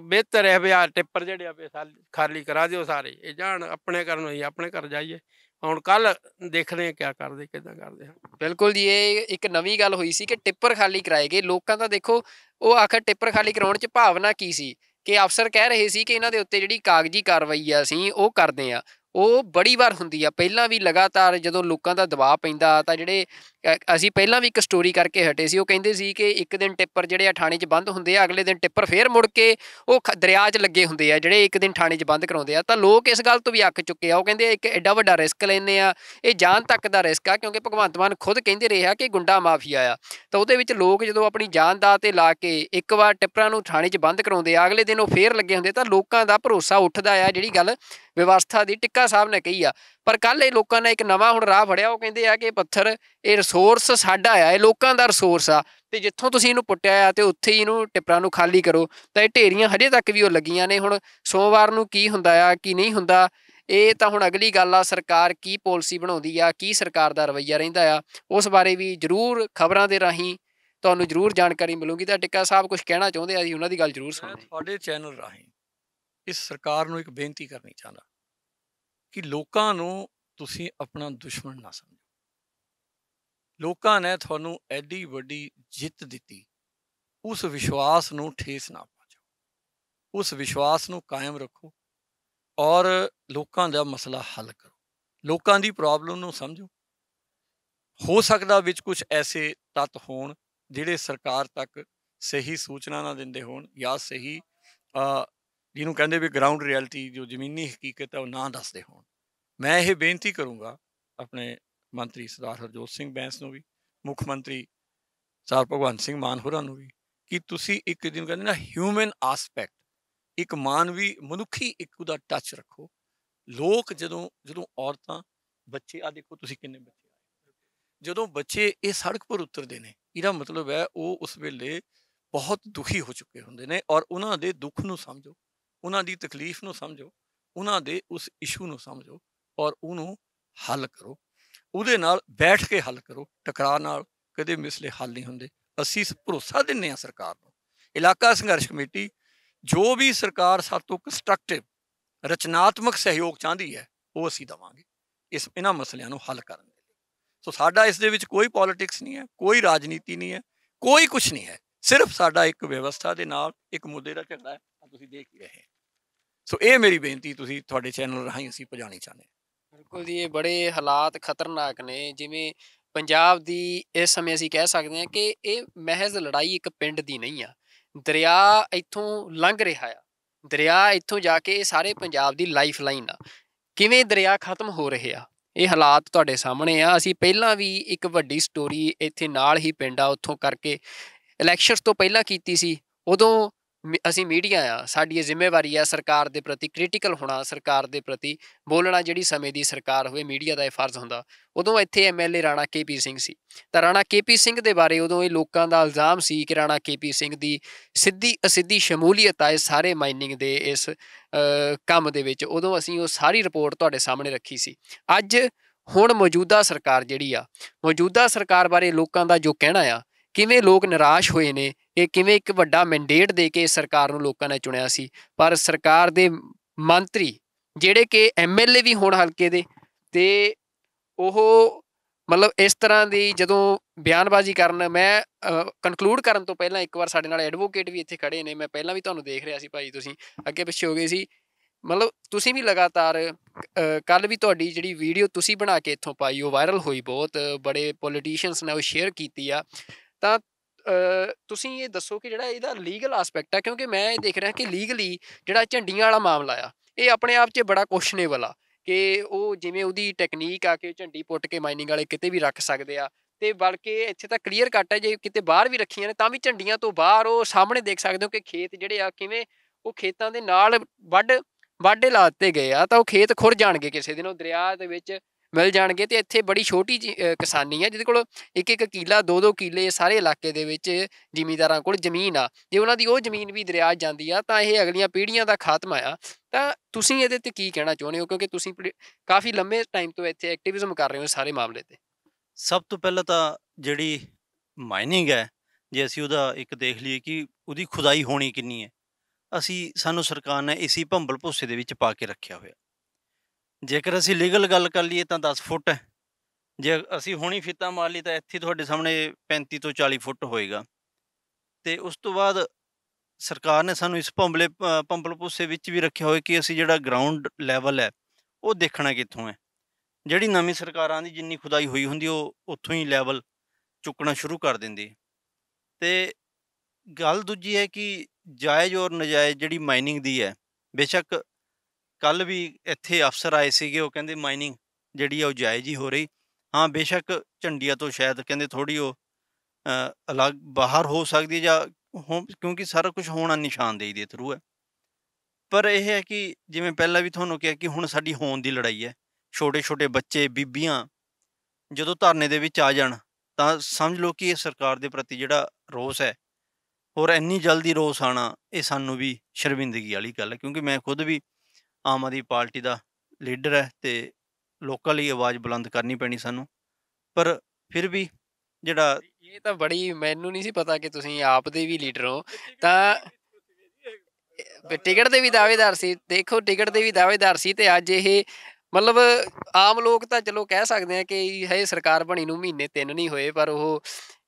ਬਿਹਤਰ ਹੈ ਵੀ ਆਹ ਟਿੱਪਰ ਜਿਹੜੇ ਆ ਵੀ ਖਾਲੀ ਕਰਾ ਦਿਓ ਸਾਰੇ, ਇਹ ਜਾਣ ਆਪਣੇ ਘਰ ਨੂੰ, ਅਸੀਂ ਆਪਣੇ ਘਰ ਜਾਈਏ। ਹੁਣ ਕੱਲ੍ਹ ਦੇਖਦੇ ਹਾਂ ਕਿਆ ਕਰਦੇ, ਕਿੱਦਾਂ ਕਰਦੇ ਹਾਂ। ਬਿਲਕੁਲ ਜੀ, ਇਹ ਇੱਕ ਨਵੀਂ ਗੱਲ ਹੋਈ ਸੀ ਕਿ ਟਿੱਪਰ ਖਾਲੀ ਕਰਾਏ ਗਏ। ਲੋਕਾਂ ਦਾ ਦੇਖੋ ਉਹ ਆਖਰ ਟਿੱਪਰ ਖਾਲੀ ਕਰਾਉਣ 'ਚ ਭਾਵਨਾ ਕੀ ਸੀ ਕਿ ਅਫਸਰ ਕਹਿ ਰਹੇ ਸੀ ਕਿ ਇਹਨਾਂ ਦੇ ਉੱਤੇ ਜਿਹੜੀ ਕਾਗਜ਼ੀ ਕਾਰਵਾਈ ਆ ਅਸੀਂ ਉਹ ਕਰਦੇ ਹਾਂ। ਉਹ ਬੜੀ ਵਾਰ ਹੁੰਦੀ ਆ, ਪਹਿਲਾਂ ਵੀ ਲਗਾਤਾਰ ਜਦੋਂ ਲੋਕਾਂ ਦਾ ਦਬਾਅ ਪੈਂਦਾ ਤਾਂ ਜਿਹੜੇ ਅਸੀਂ ਪਹਿਲਾਂ ਵੀ ਇੱਕ ਸਟੋਰੀ ਕਰਕੇ ਹਟੇ ਸੀ। ਉਹ ਕਹਿੰਦੇ ਸੀ ਕਿ ਇੱਕ ਦਿਨ ਟਿੱਪਰ ਜਿਹੜੇ ਆ ਥਾਣੇ 'ਚ ਬੰਦ ਹੁੰਦੇ ਆ, ਅਗਲੇ ਦਿਨ ਟਿੱਪਰ ਫੇਰ ਮੁੜ ਕੇ ਉਹ ਦਰਿਆ 'ਚ ਲੱਗੇ ਹੁੰਦੇ ਆ ਜਿਹੜੇ ਇੱਕ ਦਿਨ ਥਾਣੇ 'ਚ ਬੰਦ ਕਰਾਉਂਦੇ ਆ। ਤਾਂ ਲੋਕ ਇਸ ਗੱਲ ਤੋਂ ਵੀ ਅੱਕ ਚੁੱਕੇ ਆ। ਉਹ ਕਹਿੰਦੇ ਇੱਕ ਐਡਾ ਵੱਡਾ ਰਿਸਕ ਲੈਂਦੇ ਆ, ਇਹ ਜਾਨ ਤੱਕ ਦਾ ਰਿਸਕ ਆ, ਕਿਉਂਕਿ ਭਗਵੰਤ ਮਾਨ ਖੁਦ ਕਹਿੰਦੇ ਰਹੇ ਆ ਕਿ ਗੁੰਡਾ ਮਾਫੀਆ ਆ। ਤਾਂ ਉਹਦੇ ਵਿੱਚ ਲੋਕ ਜਦੋਂ ਆਪਣੀ ਜਾਨ ਦਾ 'ਤੇ ਲਾ ਕੇ ਇੱਕ ਵਾਰ ਟਿੱਪਰਾਂ ਨੂੰ ਥਾਣੇ 'ਚ ਬੰਦ ਕਰਾਉਂਦੇ ਆ, ਅਗਲੇ ਦਿਨ ਉਹ ਫੇਰ ਲੱਗੇ ਹੁੰਦੇ, ਤਾਂ ਲੋਕਾਂ ਦਾ ਭਰੋਸਾ ਉੱਠਦਾ ਆ। ਜਿਹੜੀ ਗੱਲ ਵਿਵਸਥਾ ਦੀ ਟਿੱਕਾ ਸਾਹਿਬ ਨੇ ਕਹੀ ਆ, ਪਰ ਕੱਲ੍ਹ ਇਹ ਲੋਕਾਂ ਨੇ ਇੱਕ ਨਵਾਂ ਹੁਣ ਰਾਹ ਫੜਿਆ। ਉਹ ਕਹਿੰਦੇ ਆ ਕਿ ਪੱਥਰ ਇਹ ਰਿਸੋਰਸ ਸਾਡਾ ਆ, ਇਹ ਲੋਕਾਂ ਦਾ ਰਿਸੋਰਸ ਆ, ਤੇ ਜਿੱਥੋਂ ਤੁਸੀਂ ਇਹਨੂੰ ਪੁੱਟਿਆ ਆ ਤੇ ਉੱਥੇ ਹੀ ਇਹਨੂੰ ਟਿੱਪਰਾਂ ਨੂੰ ਖਾਲੀ ਕਰੋ। ਤਾਂ ਇਹ ਢੇਰੀਆਂ ਹਜੇ ਤੱਕ ਵੀ ਉਹ ਲੱਗੀਆਂ ਨੇ। ਹੁਣ ਸੋਮਵਾਰ ਨੂੰ ਕੀ ਹੁੰਦਾ ਆ ਕੀ ਨਹੀਂ ਹੁੰਦਾ, ਇਹ ਤਾਂ ਹੁਣ ਅਗਲੀ ਗੱਲ ਆ। ਸਰਕਾਰ ਕੀ ਪਾਲਿਸੀ ਬਣਾਉਂਦੀ ਆ, ਕੀ ਸਰਕਾਰ ਦਾ ਰਵੱਈਆ ਰਹਿੰਦਾ ਆ, ਉਸ ਬਾਰੇ ਵੀ ਜ਼ਰੂਰ ਖਬਰਾਂ ਦੇ ਰਾਹੀਂ ਤੁਹਾਨੂੰ ਜ਼ਰੂਰ ਜਾਣਕਾਰੀ ਮਿਲੂਗੀ। ਤਾਂ ਟਿੱਕਾ ਸਾਹਿਬ ਕੁਛ ਕਹਿਣਾ ਚਾਹੁੰਦੇ ਆ, ਅਸੀਂ ਉਹਨਾਂ ਦੀ ਗੱਲ ਜ਼ਰੂਰ ਸੁਣਦੇ। ਤੁਹਾਡੇ ਚੈਨਲ ਰਾਹੀਂ ਇਸ ਸਰਕਾਰ ਨੂੰ ਇੱਕ ਬੇਨਤੀ ਕਰਨੀ ਚਾਹੁੰਦਾ ਕਿ ਲੋਕਾਂ ਨੂੰ ਤੁਸੀਂ ਆਪਣਾ ਦੁਸ਼ਮਣ ਨਾ ਸਮਝੋ। ਲੋਕਾਂ ਨੇ ਤੁਹਾਨੂੰ ਐਡੀ ਵੱਡੀ ਜਿੱਤ ਦਿੱਤੀ, ਉਸ ਵਿਸ਼ਵਾਸ ਨੂੰ ਠੇਸ ਨਾ ਪਹੁੰਚਾਓ। ਉਸ ਵਿਸ਼ਵਾਸ ਨੂੰ ਕਾਇਮ ਰੱਖੋ ਔਰ ਲੋਕਾਂ ਦਾ ਮਸਲਾ ਹੱਲ ਕਰੋ। ਲੋਕਾਂ ਦੀ ਪ੍ਰੋਬਲਮ ਨੂੰ ਸਮਝੋ। ਹੋ ਸਕਦਾ ਵਿੱਚ ਕੁਝ ਐਸੇ ਤੱਤ ਹੋਣ ਜਿਹੜੇ ਸਰਕਾਰ ਤੱਕ ਸਹੀ ਸੂਚਨਾ ਨਾ ਦਿੰਦੇ ਹੋਣ, ਜਾਂ ਸਹੀ ਜਿਹਨੂੰ ਕਹਿੰਦੇ ਵੀ ਗਰਾਊਂਡ ਰਿਐਲਿਟੀ, ਜੋ ਜ਼ਮੀਨੀ ਹਕੀਕਤ ਹੈ, ਉਹ ਨਾ ਦੱਸਦੇ ਹੋਣ। ਮੈਂ ਇਹ ਬੇਨਤੀ ਕਰੂੰਗਾ ਆਪਣੇ ਮੰਤਰੀ ਸਰਦਾਰ ਹਰਜੋਤ ਸਿੰਘ ਬੈਂਸ ਨੂੰ ਵੀ, ਮੁੱਖ ਮੰਤਰੀ ਸਰਦਾਰ ਭਗਵੰਤ ਸਿੰਘ ਮਾਨ ਹੋਰਾਂ ਨੂੰ ਵੀ, ਕਿ ਤੁਸੀਂ ਇੱਕ ਜਿਹਨੂੰ ਕਹਿੰਦੇ ਨਾ ਹਿਊਮਨ ਆਸਪੈਕਟ, ਇੱਕ ਮਾਨਵੀ ਮਨੁੱਖੀ ਇੱਕ ਉਹਦਾ ਟੱਚ ਰੱਖੋ। ਲੋਕ ਜਦੋਂ ਔਰਤਾਂ ਬੱਚੇ, ਆ ਦੇਖੋ ਤੁਸੀਂ ਕਿੰਨੇ ਬੱਚੇ ਆਏ, ਜਦੋਂ ਬੱਚੇ ਇਹ ਸੜਕ ਪਰ ਉਤਰਦੇ ਨੇ, ਇਹਦਾ ਮਤਲਬ ਹੈ ਉਹ ਉਸ ਵੇਲੇ ਬਹੁਤ ਦੁਖੀ ਹੋ ਚੁੱਕੇ ਹੁੰਦੇ ਨੇ। ਔਰ ਉਹਨਾਂ ਦੇ ਦੁੱਖ ਨੂੰ ਸਮਝੋ, ਉਹਨਾਂ ਦੀ ਤਕਲੀਫ ਨੂੰ ਸਮਝੋ, ਉਹਨਾਂ ਦੇ ਉਸ ਇਸ਼ੂ ਨੂੰ ਸਮਝੋ ਔਰ ਉਹਨੂੰ ਹੱਲ ਕਰੋ। ਉਹਦੇ ਨਾਲ ਬੈਠ ਕੇ ਹੱਲ ਕਰੋ। ਟਕਰਾਅ ਨਾਲ ਕਦੇ ਮਿਸਲੇ ਹੱਲ ਨਹੀਂ ਹੁੰਦੇ। ਅਸੀਂ ਭਰੋਸਾ ਦਿੰਦੇ ਹਾਂ ਸਰਕਾਰ ਨੂੰ। ਇਲਾਕਾ ਸੰਘਰਸ਼ ਕਮੇਟੀ ਜੋ ਵੀ ਸਰਕਾਰ ਸਾਡੇ ਤੋਂ ਕੰਸਟਰਕਟਿਵ ਰਚਨਾਤਮਕ ਸਹਿਯੋਗ ਚਾਹੁੰਦੀ ਹੈ, ਉਹ ਅਸੀਂ ਦੇਵਾਂਗੇ ਇਹਨਾਂ ਮਸਲਿਆਂ ਨੂੰ ਹੱਲ ਕਰਨ ਦੇ ਲਈ। ਸੋ ਸਾਡਾ ਇਸ ਦੇ ਵਿੱਚ ਕੋਈ ਪੋਲੀਟਿਕਸ ਨਹੀਂ ਹੈ, ਕੋਈ ਰਾਜਨੀਤੀ ਨਹੀਂ ਹੈ, ਕੋਈ ਕੁਛ ਨਹੀਂ ਹੈ। ਸਿਰਫ ਸਾਡਾ ਇੱਕ ਵਿਵਸਥਾ ਦੇ ਨਾਲ ਇੱਕ ਮੁੱਦੇ ਦਾ ਝਗੜਾ ਹੈ, ਤੁਸੀਂ ਦੇਖ ਹੀ ਰਹੇ। ਸੋ ਇਹ ਮੇਰੀ ਬੇਨਤੀ ਤੁਸੀਂ ਤੁਹਾਡੇ ਚੈਨਲ ਰਾਹੀਂ ਅਸੀਂ ਪਹੁੰਚਾਉਣੀ ਚਾਹੁੰਦੇ ਹਾਂ। ਬਿਲਕੁਲ ਜੀ, ਇਹ ਬੜੇ ਹਾਲਾਤ ਖਤਰਨਾਕ ਨੇ। ਜਿਵੇਂ ਪੰਜਾਬ ਦੀ ਇਸ ਸਮੇਂ ਅਸੀਂ ਕਹਿ ਸਕਦੇ ਹਾਂ ਕਿ ਇਹ ਮਹਿਜ਼ ਲੜਾਈ ਇੱਕ ਪਿੰਡ ਦੀ ਨਹੀਂ ਆ। ਦਰਿਆ ਇੱਥੋਂ ਲੰਘ ਰਿਹਾ ਆ, ਦਰਿਆ ਇੱਥੋਂ ਜਾ ਕੇ ਸਾਰੇ ਪੰਜਾਬ ਦੀ ਲਾਈਫ ਲਾਈਨ ਆ। ਕਿਵੇਂ ਦਰਿਆ ਖਤਮ ਹੋ ਰਹੇ ਆ, ਇਹ ਹਾਲਾਤ ਤੁਹਾਡੇ ਸਾਹਮਣੇ ਆ। ਅਸੀਂ ਪਹਿਲਾਂ ਵੀ ਇੱਕ ਵੱਡੀ ਸਟੋਰੀ ਇੱਥੇ ਨਾਲ ਹੀ ਪਿੰਡ ਆ ਉੱਥੋਂ ਕਰਕੇ ਇਲੈਕਸ਼ਨਸ ਤੋਂ ਪਹਿਲਾਂ ਕੀਤੀ ਸੀ। ਉਦੋਂ ਅਸੀਂ ਮੀਡੀਆ ਆ, ਸਾਡੀ ਇਹ ਜ਼ਿੰਮੇਵਾਰੀ ਆ ਸਰਕਾਰ ਦੇ ਪ੍ਰਤੀ ਕ੍ਰਿਟੀਕਲ ਹੋਣਾ, ਸਰਕਾਰ ਦੇ ਪ੍ਰਤੀ ਬੋਲਣਾ। ਜਿਹੜੀ ਸਮੇਂ ਦੀ ਸਰਕਾਰ ਹੋਵੇ ਮੀਡੀਆ ਦਾ ਇਹ ਫਰਜ਼ ਹੁੰਦਾ। ਉਦੋਂ ਇੱਥੇ MLA ਰਾਣਾ KP ਸਿੰਘ ਸੀ, ਤਾਂ ਰਾਣਾ KP ਸਿੰਘ ਦੇ ਬਾਰੇ ਉਦੋਂ ਇਹ ਲੋਕਾਂ ਦਾ ਇਲਜ਼ਾਮ ਸੀ ਕਿ ਰਾਣਾ KP ਸਿੰਘ ਦੀ ਸਿੱਧੀ ਅਸਿੱਧੀ ਸ਼ਮੂਲੀਅਤ ਆ ਇਸ ਸਾਰੇ ਮਾਈਨਿੰਗ ਦੇ ਇਸ ਕੰਮ ਦੇ ਵਿੱਚ। ਉਦੋਂ ਅਸੀਂ ਉਹ ਸਾਰੀ ਰਿਪੋਰਟ ਤੁਹਾਡੇ ਸਾਹਮਣੇ ਰੱਖੀ ਸੀ। ਅੱਜ ਹੁਣ ਮੌਜੂਦਾ ਸਰਕਾਰ ਜਿਹੜੀ ਆ, ਮੌਜੂਦਾ ਸਰਕਾਰ ਬਾਰੇ ਲੋਕਾਂ ਦਾ ਜੋ ਕਹਿਣਾ ਆ, ਕਿਵੇਂ ਲੋਕ ਨਿਰਾਸ਼ ਹੋਏ ਨੇ, ਇਹ ਕਿਵੇਂ ਇੱਕ ਵੱਡਾ ਮੈਂਡੇਟ ਦੇ ਕੇ ਸਰਕਾਰ ਨੂੰ ਲੋਕਾਂ ਨੇ ਚੁਣਿਆ ਸੀ, ਪਰ ਸਰਕਾਰ ਦੇ ਮੰਤਰੀ ਜਿਹੜੇ ਕਿ MLA ਵੀ ਹੋਣ ਹਲਕੇ ਦੇ, ਤੇ ਉਹ ਮਤਲਬ ਇਸ ਤਰ੍ਹਾਂ ਦੀ ਜਦੋਂ ਬਿਆਨਬਾਜ਼ੀ ਕਰਨ, ਮੈਂ ਕਨਕਲੂਡ ਕਰਨ ਤੋਂ ਪਹਿਲਾਂ ਇੱਕ ਵਾਰ ਸਾਡੇ ਨਾਲ ਐਡਵੋਕੇਟ ਵੀ ਇੱਥੇ ਖੜੇ ਨੇ। ਮੈਂ ਪਹਿਲਾਂ ਵੀ ਤੁਹਾਨੂੰ ਦੇਖ ਰਿਹਾ ਸੀ ਭਾਈ, ਤੁਸੀਂ ਅੱਗੇ ਪਿੱਛੇ ਹੋ ਗਏ ਸੀ। ਮਤਲਬ ਤੁਸੀਂ ਵੀ ਲਗਾਤਾਰ ਕੱਲ੍ਹ ਵੀ ਤੁਹਾਡੀ ਜਿਹੜੀ ਵੀਡੀਓ ਤੁਸੀਂ ਬਣਾ ਕੇ ਇੱਥੋਂ ਪਾਈ ਉਹ ਵਾਇਰਲ ਹੋਈ, ਬਹੁਤ ਬੜੇ ਪੋਲੀਟੀਸ਼ੀਅਨਸ ਨੇ ਉਹ ਸ਼ੇਅਰ ਕੀਤੀ ਆ। ਤਾਂ ਤੁਸੀਂ ਇਹ ਦੱਸੋ ਕਿ ਜਿਹੜਾ ਇਹਦਾ ਲੀਗਲ ਆਸਪੈਕਟ ਆ, ਕਿਉਂਕਿ ਮੈਂ ਇਹ ਦੇਖ ਰਿਹਾ ਕਿ ਲੀਗਲੀ ਜਿਹੜਾ ਝੰਡੀਆਂ ਵਾਲਾ ਮਾਮਲਾ ਆ ਇਹ ਆਪਣੇ ਆਪ 'ਚ ਬੜਾ ਕੁਐਸਚਨੇਬਲ ਆ, ਕਿ ਉਹ ਜਿਵੇਂ ਉਹਦੀ ਟੈਕਨੀਕ ਆ ਕਿ ਝੰਡੀ ਪੁੱਟ ਕੇ ਮਾਈਨਿੰਗ ਵਾਲੇ ਕਿਤੇ ਵੀ ਰੱਖ ਸਕਦੇ ਆ, ਤੇ ਬਲਕਿ ਇੱਥੇ ਤਾਂ ਕਲੀਅਰ ਕੱਟ ਹੈ ਜੇ ਕਿਤੇ ਬਾਹਰ ਵੀ ਰੱਖੀਆਂ ਨੇ ਤਾਂ ਵੀ ਝੰਡੀਆਂ ਤੋਂ ਬਾਹਰ ਉਹ ਸਾਹਮਣੇ ਦੇਖ ਸਕਦੇ ਹੋ ਕਿ ਖੇਤ ਜਿਹੜੇ ਆ ਕਿਵੇਂ ਉਹ ਖੇਤਾਂ ਦੇ ਨਾਲ ਵਾਢੇ ਲਾ ਦਿੱਤੇ ਗਏ ਆ, ਤਾਂ ਉਹ ਖੇਤ ਖੁਰ ਜਾਣਗੇ ਕਿਸੇ ਦਿਨ, ਉਹ ਦਰਿਆ ਦੇ ਵਿੱਚ ਮਿਲ ਜਾਣਗੇ। ਤੇ ਇੱਥੇ ਬੜੀ ਛੋਟੀ ਕਿਸਾਨੀ ਆ ਜਿਹਦੇ ਕੋਲ ਇੱਕ ਕਿੱਲਾ 2 ਕਿੱਲੇ ਸਾਰੇ ਇਲਾਕੇ ਦੇ ਵਿੱਚ ਜ਼ਿਮੀਂਦਾਰਾਂ ਕੋਲ ਜ਼ਮੀਨ ਆ। ਜੇ ਉਹਨਾਂ ਦੀ ਉਹ ਜ਼ਮੀਨ ਵੀ ਦਰਿਆ 'ਚ ਜਾਂਦੀ ਆ ਤਾਂ ਇਹ ਅਗਲੀਆਂ ਪੀੜ੍ਹੀਆਂ ਦਾ ਖਾਤਮਾ ਆ। ਤਾਂ ਤੁਸੀਂ ਇਹਦੇ 'ਤੇ ਕੀ ਕਹਿਣਾ ਚਾਹੁੰਦੇ ਹੋ, ਕਿਉਂਕਿ ਤੁਸੀਂ ਕਾਫੀ ਲੰਮੇ ਟਾਈਮ ਤੋਂ ਇੱਥੇ ਐਕਟਿਵਿਜ਼ਮ ਕਰ ਰਹੇ ਹੋ ਸਾਰੇ ਮਾਮਲੇ 'ਤੇ? ਸਭ ਤੋਂ ਪਹਿਲਾਂ ਤਾਂ ਜਿਹੜੀ ਮਾਈਨਿੰਗ ਹੈ, ਜੇ ਅਸੀਂ ਉਹਦਾ ਇੱਕ ਦੇਖ ਲਈਏ ਕਿ ਉਹਦੀ ਖੁਦਾਈ ਹੋਣੀ ਕਿੰਨੀ ਹੈ, ਸਾਨੂੰ ਸਰਕਾਰ ਨੇ ਇਸੀ ਭੰਬਲ ਭੁੱਸੇ ਦੇ ਵਿੱਚ ਪਾ ਕੇ ਰੱਖਿਆ ਹੋਇਆ। ਜੇਕਰ ਅਸੀਂ ਲੀਗਲ ਗੱਲ ਕਰ ਲਈਏ ਤਾਂ 10 ਫੁੱਟ ਹੈ, ਜੇ ਅਸੀਂ ਹੁਣੀ ਫੀਤਾ ਮਾਰ ਲਈ ਤਾਂ ਇੱਥੇ ਤੁਹਾਡੇ ਸਾਹਮਣੇ 35 ਤੋਂ 40 ਫੁੱਟ ਹੋਏਗਾ। ਤੇ ਉਸ ਤੋਂ ਬਾਅਦ ਸਰਕਾਰ ਨੇ ਸਾਨੂੰ ਇਸ ਭੰਬਲ ਭੁੱਸੇ ਵਿੱਚ ਵੀ ਰੱਖਿਆ ਹੋਇਆ ਕਿ ਅਸੀਂ ਜਿਹੜਾ ਗਰਾਊਂਡ ਲੈਵਲ ਹੈ ਉਹ ਦੇਖਣਾ ਕਿੱਥੋਂ ਹੈ। ਜਿਹੜੀ ਨਵੀਂ ਸਰਕਾਰਾਂ ਦੀ ਜਿੰਨੀ ਖੁਦਾਈ ਹੋਈ ਹੁੰਦੀ ਉਹ ਉੱਥੋਂ ਹੀ ਲੈਵਲ ਚੁੱਕਣਾ ਸ਼ੁਰੂ ਕਰ ਦਿੰਦੀ। ਤੇ ਗੱਲ ਦੂਜੀ ਹੈ ਕਿ ਜਾਇਜ਼ ਔਰ ਨਜਾਇਜ਼ ਜਿਹੜੀ ਮਾਈਨਿੰਗ ਦੀ ਹੈ, ਬੇਸ਼ੱਕ ਕੱਲ੍ਹ ਵੀ ਇੱਥੇ ਅਫਸਰ ਆਏ ਸੀਗੇ, ਉਹ ਕਹਿੰਦੇ ਮਾਈਨਿੰਗ ਜਿਹੜੀ ਆ ਉਹ ਜਾਇਜ਼ ਹੀ ਹੋ ਰਹੀ। ਹਾਂ, ਬੇਸ਼ੱਕ ਝੰਡੀਆਂ ਤੋਂ ਸ਼ਾਇਦ ਕਹਿੰਦੇ ਥੋੜ੍ਹੀ ਉਹ ਅਲੱਗ ਬਾਹਰ ਹੋ ਸਕਦੀ ਹੈ ਜਾਂ ਕਿਉਂਕਿ ਸਾਰਾ ਕੁਛ ਹੋਣਾ ਨਿਸ਼ਾਨਦੇਹੀ ਦੇ ਥਰੂ ਹੈ। ਪਰ ਇਹ ਹੈ ਕਿ ਜਿਵੇਂ ਪਹਿਲਾਂ ਵੀ ਤੁਹਾਨੂੰ ਕਿਹਾ ਕਿ ਹੁਣ ਸਾਡੀ ਹੋਂਦ ਦੀ ਲੜਾਈ ਹੈ। ਛੋਟੇ ਛੋਟੇ ਬੱਚੇ, ਬੀਬੀਆਂ ਜਦੋਂ ਧਰਨੇ ਦੇ ਵਿੱਚ ਆ ਜਾਣ ਤਾਂ ਸਮਝ ਲਓ ਕਿ ਇਹ ਸਰਕਾਰ ਦੇ ਪ੍ਰਤੀ ਜਿਹੜਾ ਰੋਸ ਹੈ, ਔਰ ਇੰਨੀ ਜਲਦੀ ਰੋਸ ਆਉਣਾ, ਇਹ ਸਾਨੂੰ ਵੀ ਸ਼ਰਮਿੰਦਗੀ ਵਾਲੀ ਗੱਲ ਹੈ। ਕਿਉਂਕਿ ਮੈਂ ਖੁਦ ਵੀ ਆਮ ਆਦਮੀ ਪਾਰਟੀ ਦਾ ਲੀਡਰ ਹੈ ਤੇ ਲੋਕਾਂ ਲਈ ਆਵਾਜ਼ ਬੁਲੰਦ ਕਰਨੀ ਪੈਣੀ ਸਾਨੂੰ। ਪਰ ਫਿਰ ਵੀ ਜਿਹੜਾ ਇਹ ਤਾਂ ਬੜੀ, ਮੈਨੂੰ ਨਹੀਂ ਸੀ ਪਤਾ ਕਿ ਤੁਸੀਂ ਆਪ ਦੇ ਵੀ ਲੀਡਰ ਹੋ। ਤਾਂ ਟਿਕਟ ਦੇ ਵੀ ਦਾਅਵੇਦਾਰ ਸੀ, ਦੇਖੋ ਟਿਕਟ ਦੇ ਵੀ ਦਾਅਵੇਦਾਰ ਸੀ, ਤੇ ਅੱਜ ਇਹ ਮਤਲਬ ਆਮ ਲੋਕ ਤਾਂ ਚਲੋ ਕਹਿ ਸਕਦੇ ਆ ਕਿ ਹਜੇ ਸਰਕਾਰ ਬਣੀ ਨੂੰ ਮਹੀਨੇ 3 ਨਹੀਂ ਹੋਏ, ਪਰ ਉਹ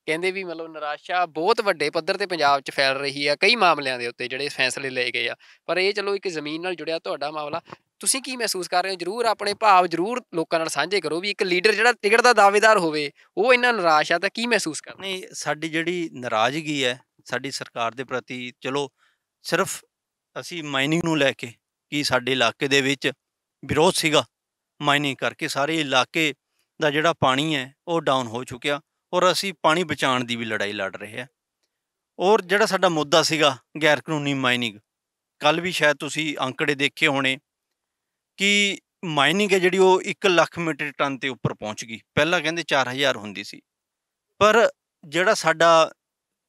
ਕਹਿੰਦੇ ਵੀ ਮਤਲਬ ਨਿਰਾਸ਼ਾ ਬਹੁਤ ਵੱਡੇ ਪੱਧਰ 'ਤੇ ਪੰਜਾਬ 'ਚ ਫੈਲ ਰਹੀ ਆ ਕਈ ਮਾਮਲਿਆਂ ਦੇ ਉੱਤੇ ਜਿਹੜੇ ਫੈਸਲੇ ਲਏ ਗਏ ਆ। ਪਰ ਇਹ ਚਲੋ ਇੱਕ ਜ਼ਮੀਨ ਨਾਲ ਜੁੜਿਆ ਤੁਹਾਡਾ ਮਾਮਲਾ, ਤੁਸੀਂ ਕੀ ਮਹਿਸੂਸ ਕਰ ਰਹੇ ਹੋ? ਜ਼ਰੂਰ ਆਪਣੇ ਭਾਵ ਜ਼ਰੂਰ ਲੋਕਾਂ ਨਾਲ ਸਾਂਝੇ ਕਰੋ ਵੀ ਇੱਕ ਲੀਡਰ ਜਿਹੜਾ ਟਿਕਟ ਦਾ ਦਾਅਵੇਦਾਰ ਹੋਵੇ ਉਹ ਇੰਨਾ ਨਿਰਾਸ਼ ਆ ਤਾਂ ਕੀ ਮਹਿਸੂਸ ਕਰਦਾ? ਨਹੀਂ, ਸਾਡੀ ਜਿਹੜੀ ਨਾਰਾਜ਼ਗੀ ਹੈ ਸਾਡੀ ਸਰਕਾਰ ਦੇ ਪ੍ਰਤੀ, ਚਲੋ ਸਿਰਫ ਅਸੀਂ ਮਾਈਨਿੰਗ ਨੂੰ ਲੈ ਕੇ ਕਿ ਸਾਡੇ ਇਲਾਕੇ ਦੇ ਵਿੱਚ ਵਿਰੋਧ ਸੀਗਾ, ਮਾਈਨਿੰਗ ਕਰਕੇ ਸਾਰੇ ਇਲਾਕੇ ਦਾ ਜਿਹੜਾ ਪਾਣੀ ਹੈ ਉਹ ਡਾਊਨ ਹੋ ਚੁੱਕਿਆ, ਔਰ ਅਸੀਂ ਪਾਣੀ ਬਚਾਉਣ ਦੀ ਵੀ ਲੜਾਈ ਲੜ ਰਹੇ ਹਾਂ। ਔਰ ਜਿਹੜਾ ਸਾਡਾ ਮੁੱਦਾ ਸੀਗਾ ਗੈਰ ਕਾਨੂੰਨੀ ਮਾਈਨਿੰਗ, ਕੱਲ੍ਹ ਵੀ ਸ਼ਾਇਦ ਤੁਸੀਂ ਅੰਕੜੇ ਦੇਖੇ ਹੋਣੇ ਕਿ ਮਾਈਨਿੰਗ ਹੈ ਜਿਹੜੀ ਉਹ 1 ਲੱਖ ਮੀਟਰ ਟਨ ਤੇ ਉੱਪਰ ਪਹੁੰਚ ਗਈ। ਪਹਿਲਾਂ ਕਹਿੰਦੇ 4000 ਹੁੰਦੀ ਸੀ, ਪਰ ਜਿਹੜਾ ਸਾਡਾ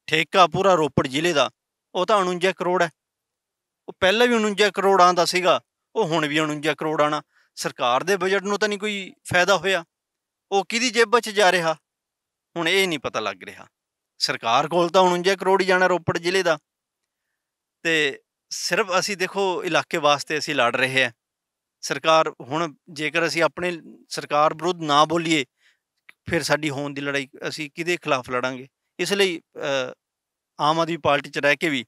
ਠੇਕਾ ਪੂਰਾ ਰੋਪੜ ਜ਼ਿਲ੍ਹੇ ਦਾ ਉਹ ਤਾਂ 49 ਕਰੋੜ ਹੈ। ਉਹ ਪਹਿਲਾਂ ਵੀ 49 ਕਰੋੜ ਆਉਂਦਾ ਸੀਗਾ, ਉਹ ਹੁਣ ਵੀ 49 ਕਰੋੜ ਆਉਣਾ। ਸਰਕਾਰ ਦੇ ਬਜਟ ਨੂੰ ਤਾਂ ਨਹੀਂ ਕੋਈ ਫਾਇਦਾ ਹੋਇਆ, ਉਹ ਕਿਹਦੀ ਜੇਬਾਂ 'ਚ ਜਾ ਰਿਹਾ ਹੁਣ ਇਹ ਨਹੀਂ ਪਤਾ ਲੱਗ ਰਿਹਾ। ਸਰਕਾਰ ਕੋਲ ਤਾਂ 49 ਕਰੋੜ ਹੀ ਜਾਣਾ ਰੋਪੜ ਜ਼ਿਲ੍ਹੇ ਦਾ, ਤੇ ਸਿਰਫ ਅਸੀਂ ਦੇਖੋ ਇਲਾਕੇ ਵਾਸਤੇ ਅਸੀਂ ਲੜ ਰਹੇ ਹਾਂ। ਸਰਕਾਰ ਹੁਣ ਜੇਕਰ ਅਸੀਂ ਆਪਣੇ ਸਰਕਾਰ ਵਿਰੁੱਧ ਨਾ ਬੋਲੀਏ ਫਿਰ ਸਾਡੀ ਹੋਂਦ ਦੀ ਲੜਾਈ ਅਸੀਂ ਕਿਹਦੇ ਖਿਲਾਫ ਲੜਾਂਗੇ? ਇਸ ਲਈ ਆਮ ਆਦਮੀ ਪਾਰਟੀ 'ਚ ਰਹਿ ਕੇ ਵੀ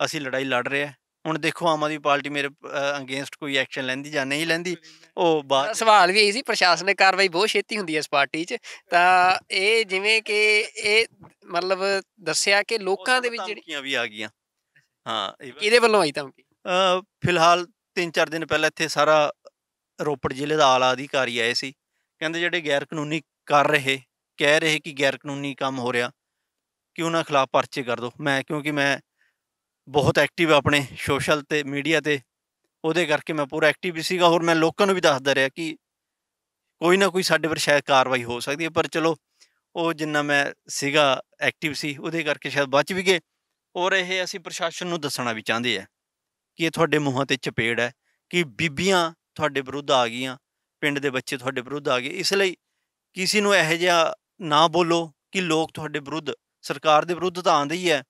ਅਸੀਂ ਲੜਾਈ ਲੜ ਰਹੇ ਹਾਂ। ਹੁਣ ਦੇਖੋ ਆਮ ਆਦਮੀ ਪਾਰਟੀ ਮੇਰੇ ਅਗੇਂਸਟ ਕੋਈ ਐਕਸ਼ਨ ਲੈਂਦੀ ਜਾਂ ਨਹੀਂ ਲੈਂਦੀ, ਉਹ ਬਾਅਦ ਸਵਾਲ ਵੀ ਇਹੀ ਸੀ। ਪ੍ਰਸ਼ਾਸਨਿਕ ਕਾਰਵਾਈ ਬਹੁਤ ਛੇਤੀ ਹੁੰਦੀ ਹੈ ਇਸ ਪਾਰਟੀ 'ਚ, ਤਾਂ ਇਹ ਜਿਵੇਂ ਕਿ ਇਹ ਮਤਲਬ ਦੱਸਿਆ ਕਿ ਲੋਕਾਂ ਦੇ ਵਿੱਚ ਧਮਕੀਆਂ ਵੀ ਆ ਗਈਆਂ। ਹਾਂ, ਕਿਹਦੇ ਵੱਲੋਂ ਆਈ ਧਮਕੀ? ਫਿਲਹਾਲ 3-4 ਦਿਨ ਪਹਿਲਾਂ ਇੱਥੇ ਸਾਰਾ ਰੋਪੜ ਜ਼ਿਲ੍ਹੇ ਦਾ ਆਲਾ ਅਧਿਕਾਰੀ ਆਏ ਸੀ, ਕਹਿੰਦੇ ਜਿਹੜੇ ਗੈਰ ਕਾਨੂੰਨੀ ਕਰ ਰਹੇ, ਕਹਿ ਰਹੇ ਕਿ ਗੈਰ ਕਾਨੂੰਨੀ ਕੰਮ ਹੋ ਰਿਹਾ, ਕਿ ਉਹਨਾਂ ਖਿਲਾਫ ਪਰਚੇ ਕਰ ਦਿਓ। ਕਿਉਂਕਿ ਮੈਂ ਬਹੁਤ ਐਕਟਿਵ ਆਪਣੇ ਸੋਸ਼ਲ ਤੇ ਮੀਡੀਆ 'ਤੇ, ਉਹਦੇ ਕਰਕੇ ਮੈਂ ਪੂਰਾ ਐਕਟਿਵ ਸੀਗਾ। ਹੋਰ ਮੈਂ ਲੋਕਾਂ ਨੂੰ ਵੀ ਦੱਸਦਾ ਰਿਹਾ ਕਿ ਕੋਈ ਨਾ ਕੋਈ ਸਾਡੇ ਪਰ ਸ਼ਾਇਦ ਕਾਰਵਾਈ ਹੋ ਸਕਦੀ ਹੈ, ਪਰ ਚਲੋ ਉਹ ਜਿੰਨਾ ਮੈਂ ਸੀਗਾ ਐਕਟਿਵ ਸੀ ਉਹਦੇ ਕਰਕੇ ਸ਼ਾਇਦ ਬਚ ਵੀ ਗਏ। ਔਰ ਇਹ ਅਸੀਂ ਪ੍ਰਸ਼ਾਸਨ ਨੂੰ ਦੱਸਣਾ ਵੀ ਚਾਹੁੰਦੇ ਆ ਕਿ ਇਹ ਤੁਹਾਡੇ ਮੂੰਹਾਂ 'ਤੇ ਚਪੇੜ ਹੈ, ਕਿ ਬੀਬੀਆਂ ਤੁਹਾਡੇ ਵਿਰੁੱਧ ਆ ਗਈਆਂ, ਪਿੰਡ ਦੇ ਬੱਚੇ ਤੁਹਾਡੇ ਵਿਰੁੱਧ ਆ ਗਏ। ਇਸ ਲਈ ਕਿਸੇ ਨੂੰ ਇਹੋ ਜਿਹਾ ਨਾ ਬੋਲੋ ਕਿ ਲੋਕ ਤੁਹਾਡੇ ਵਿਰੁੱਧ, ਸਰਕਾਰ ਦੇ ਵਿਰੁੱਧ ਤਾਂ ਆਉਂਦੇ ਹੀ ਹੈ,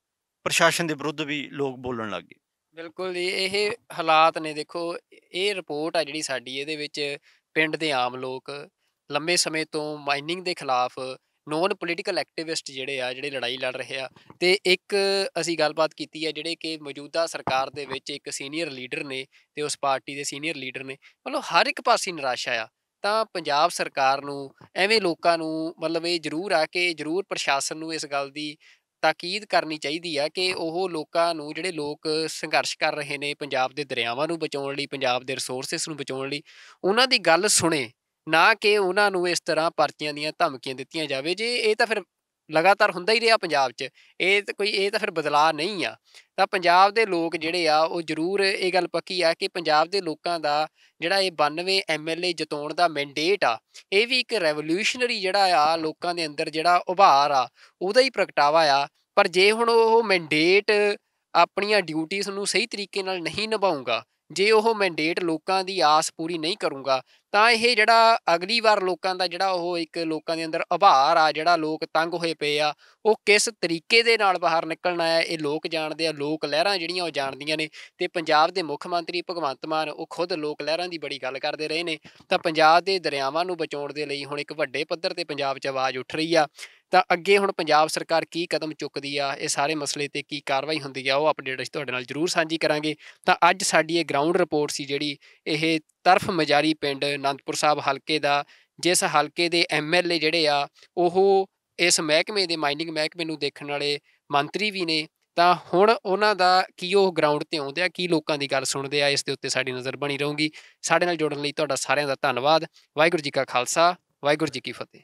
ਪ੍ਰਸ਼ਾਸਨ ਦੇ ਵਿਰੁੱਧ ਵੀ ਲੋਕ ਬੋਲਣ ਲੱਗ ਗਏ। ਬਿਲਕੁਲ ਜੀ, ਇਹ ਹਾਲਾਤ ਨੇ। ਦੇਖੋ, ਇਹ ਰਿਪੋਰਟ ਆ ਜਿਹੜੀ ਸਾਡੀ, ਇਹਦੇ ਵਿੱਚ ਪਿੰਡ ਦੇ ਆਮ ਲੋਕ ਲੰਬੇ ਸਮੇਂ ਤੋਂ ਮਾਈਨਿੰਗ ਦੇ ਖਿਲਾਫ ਨੋਨ ਪੋਲੀਟੀਕਲ ਐਕਟਿਵਿਸਟ ਜਿਹੜੇ ਲੜਾਈ ਲੜ ਰਹੇ ਆ। ਅਤੇ ਇੱਕ ਅਸੀਂ ਗੱਲਬਾਤ ਕੀਤੀ ਹੈ ਜਿਹੜੇ ਕਿ ਮੌਜੂਦਾ ਸਰਕਾਰ ਦੇ ਵਿੱਚ ਇੱਕ ਸੀਨੀਅਰ ਲੀਡਰ ਨੇ ਅਤੇ ਉਸ ਪਾਰਟੀ ਦੇ ਸੀਨੀਅਰ ਲੀਡਰ ਨੇ। ਮਤਲਬ ਹਰ ਇੱਕ ਪਾਸੇ ਨਿਰਾਸ਼ਾ ਆ। ਤਾਂ ਪੰਜਾਬ ਸਰਕਾਰ ਨੂੰ ਐਵੇਂ ਲੋਕਾਂ ਨੂੰ ਮਤਲਬ ਇਹ ਜ਼ਰੂਰ ਆ ਕਿ ਜ਼ਰੂਰ ਪ੍ਰਸ਼ਾਸਨ ਨੂੰ ਇਸ ਗੱਲ ਦੀ ਤਾਕੀਦ ਕਰਨੀ ਚਾਹੀਦੀ ਆ ਕਿ ਉਹ ਲੋਕਾਂ ਨੂੰ, ਜਿਹੜੇ ਲੋਕ ਸੰਘਰਸ਼ ਕਰ ਰਹੇ ਨੇ ਪੰਜਾਬ ਦੇ ਦਰਿਆਵਾਂ ਨੂੰ ਬਚਾਉਣ ਲਈ, ਪੰਜਾਬ ਦੇ ਰਿਸੋਰਸਿਸ ਨੂੰ ਬਚਾਉਣ ਲਈ, ਉਹਨਾਂ ਦੀ ਗੱਲ ਸੁਣੇ, ਨਾ ਕਿ ਉਹਨਾਂ ਨੂੰ ਇਸ ਤਰ੍ਹਾਂ ਪਰਚੀਆਂ ਦੀਆਂ ਧਮਕੀਆਂ ਦਿੱਤੀਆਂ ਜਾਵੇ। ਜੇ ਇਹ ਤਾਂ ਫਿਰ ਲਗਾਤਾਰ ਹੁੰਦਾ ਹੀ ਰਿਹਾ ਪੰਜਾਬ 'ਚ, ਇਹ ਤਾਂ ਫਿਰ ਬਦਲਾਅ ਨਹੀਂ ਆ। ਤਾਂ ਪੰਜਾਬ ਦੇ ਲੋਕ ਜਿਹੜੇ ਆ ਉਹ ਜ਼ਰੂਰ, ਇਹ ਗੱਲ ਪੱਕੀ ਆ ਕਿ ਪੰਜਾਬ ਦੇ ਲੋਕਾਂ ਦਾ ਜਿਹੜਾ ਇਹ 92 MLA ਜਿਤਾਉਣ ਦਾ ਮੈਂਡੇਟ ਆ, ਇਹ ਵੀ ਇੱਕ ਰੈਵੋਲਿਊਸ਼ਨਰੀ ਜਿਹੜਾ ਆ ਲੋਕਾਂ ਦੇ ਅੰਦਰ ਜਿਹੜਾ ਉਭਾਰ ਆ ਉਹਦਾ ਹੀ ਪ੍ਰਗਟਾਵਾ ਆ। ਪਰ ਜੇ ਹੁਣ ਉਹ ਮੈਂਡੇਟ ਆਪਣੀਆਂ ਡਿਊਟੀਜ਼ ਨੂੰ ਸਹੀ ਤਰੀਕੇ ਨਾਲ ਨਹੀਂ ਨਿਭਾਊਗਾ, ਜੇ ਉਹ ਮੈਂਡੇਟ ਲੋਕਾਂ ਦੀ ਆਸ ਪੂਰੀ ਨਹੀਂ ਕਰੂੰਗਾ, ਤਾਂ ਇਹ ਜਿਹੜਾ ਅਗਲੀ ਵਾਰ ਲੋਕਾਂ ਦਾ ਜਿਹੜਾ ਉਹ ਇੱਕ ਲੋਕਾਂ ਦੇ ਅੰਦਰ ਉਭਾਰ ਆ, ਜਿਹੜਾ ਲੋਕ ਤੰਗ ਹੋਏ ਪਏ ਆ, ਉਹ ਕਿਸ ਤਰੀਕੇ ਦੇ ਨਾਲ ਬਾਹਰ ਨਿਕਲਣਾ ਹੈ ਇਹ ਲੋਕ ਜਾਣਦੇ ਆ। ਲੋਕ ਲਹਿਰਾਂ ਜਿਹੜੀਆਂ ਉਹ ਜਾਣਦੀਆਂ ਨੇ। ਅਤੇ ਪੰਜਾਬ ਦੇ ਮੁੱਖ ਮੰਤਰੀ ਭਗਵੰਤ ਮਾਨ ਉਹ ਖੁਦ ਲੋਕ ਲਹਿਰਾਂ ਦੀ ਬੜੀ ਗੱਲ ਕਰਦੇ ਰਹੇ ਨੇ। ਤਾਂ ਪੰਜਾਬ ਦੇ ਦਰਿਆਵਾਂ ਨੂੰ ਬਚਾਉਣ ਦੇ ਲਈ ਹੁਣ ਇੱਕ ਵੱਡੇ ਪੱਧਰ 'ਤੇ ਪੰਜਾਬ 'ਚ ਆਵਾਜ਼ ਉੱਠ ਰਹੀ ਆ। ਤਾਂ ਅੱਗੇ ਹੁਣ ਪੰਜਾਬ ਸਰਕਾਰ ਕੀ ਕਦਮ ਚੁੱਕਦੀ ਆ, ਇਹ ਸਾਰੇ ਮਸਲੇ 'ਤੇ ਕੀ ਕਾਰਵਾਈ ਹੁੰਦੀ ਆ, ਉਹ ਅਪਡੇਟ ਅਸੀਂ ਤੁਹਾਡੇ ਨਾਲ ਜ਼ਰੂਰ ਸਾਂਝੀ ਕਰਾਂਗੇ। ਤਾਂ ਅੱਜ ਸਾਡੀ ਇਹ ਗਰਾਊਂਡ ਰਿਪੋਰਟ ਸੀ ਜਿਹੜੀ, ਇਹ ਤਰਫ ਮਜਾਰੀ ਪਿੰਡ ਅਨੰਦਪੁਰ ਸਾਹਿਬ ਹਲਕੇ ਦਾ, ਜਿਸ ਹਲਕੇ ਦੇ MLA ਜਿਹੜੇ ਆ ਉਹ ਇਸ ਮਹਿਕਮੇ ਦੇ, ਮਾਈਨਿੰਗ ਮਹਿਕਮੇ ਨੂੰ ਦੇਖਣ ਵਾਲੇ ਮੰਤਰੀ ਵੀ ਨੇ। ਤਾਂ ਹੁਣ ਉਹਨਾਂ ਦਾ ਕੀ ਉਹ ਗਰਾਊਂਡ 'ਤੇ ਆਉਂਦੇ ਆ, ਕੀ ਲੋਕਾਂ ਦੀ ਗੱਲ ਸੁਣਦੇ ਆ, ਇਸ ਦੇ ਉੱਤੇ ਸਾਡੀ ਨਜ਼ਰ ਬਣੀ ਰਹੂਗੀ। ਸਾਡੇ ਨਾਲ ਜੁੜਨ ਲਈ ਤੁਹਾਡਾ ਸਾਰਿਆਂ ਦਾ ਧੰਨਵਾਦ। ਵਾਹਿਗੁਰੂ ਜੀ ਕਾ ਖਾਲਸਾ, ਵਾਹਿਗੁਰੂ ਜੀ ਕੀ ਫਤਿਹ।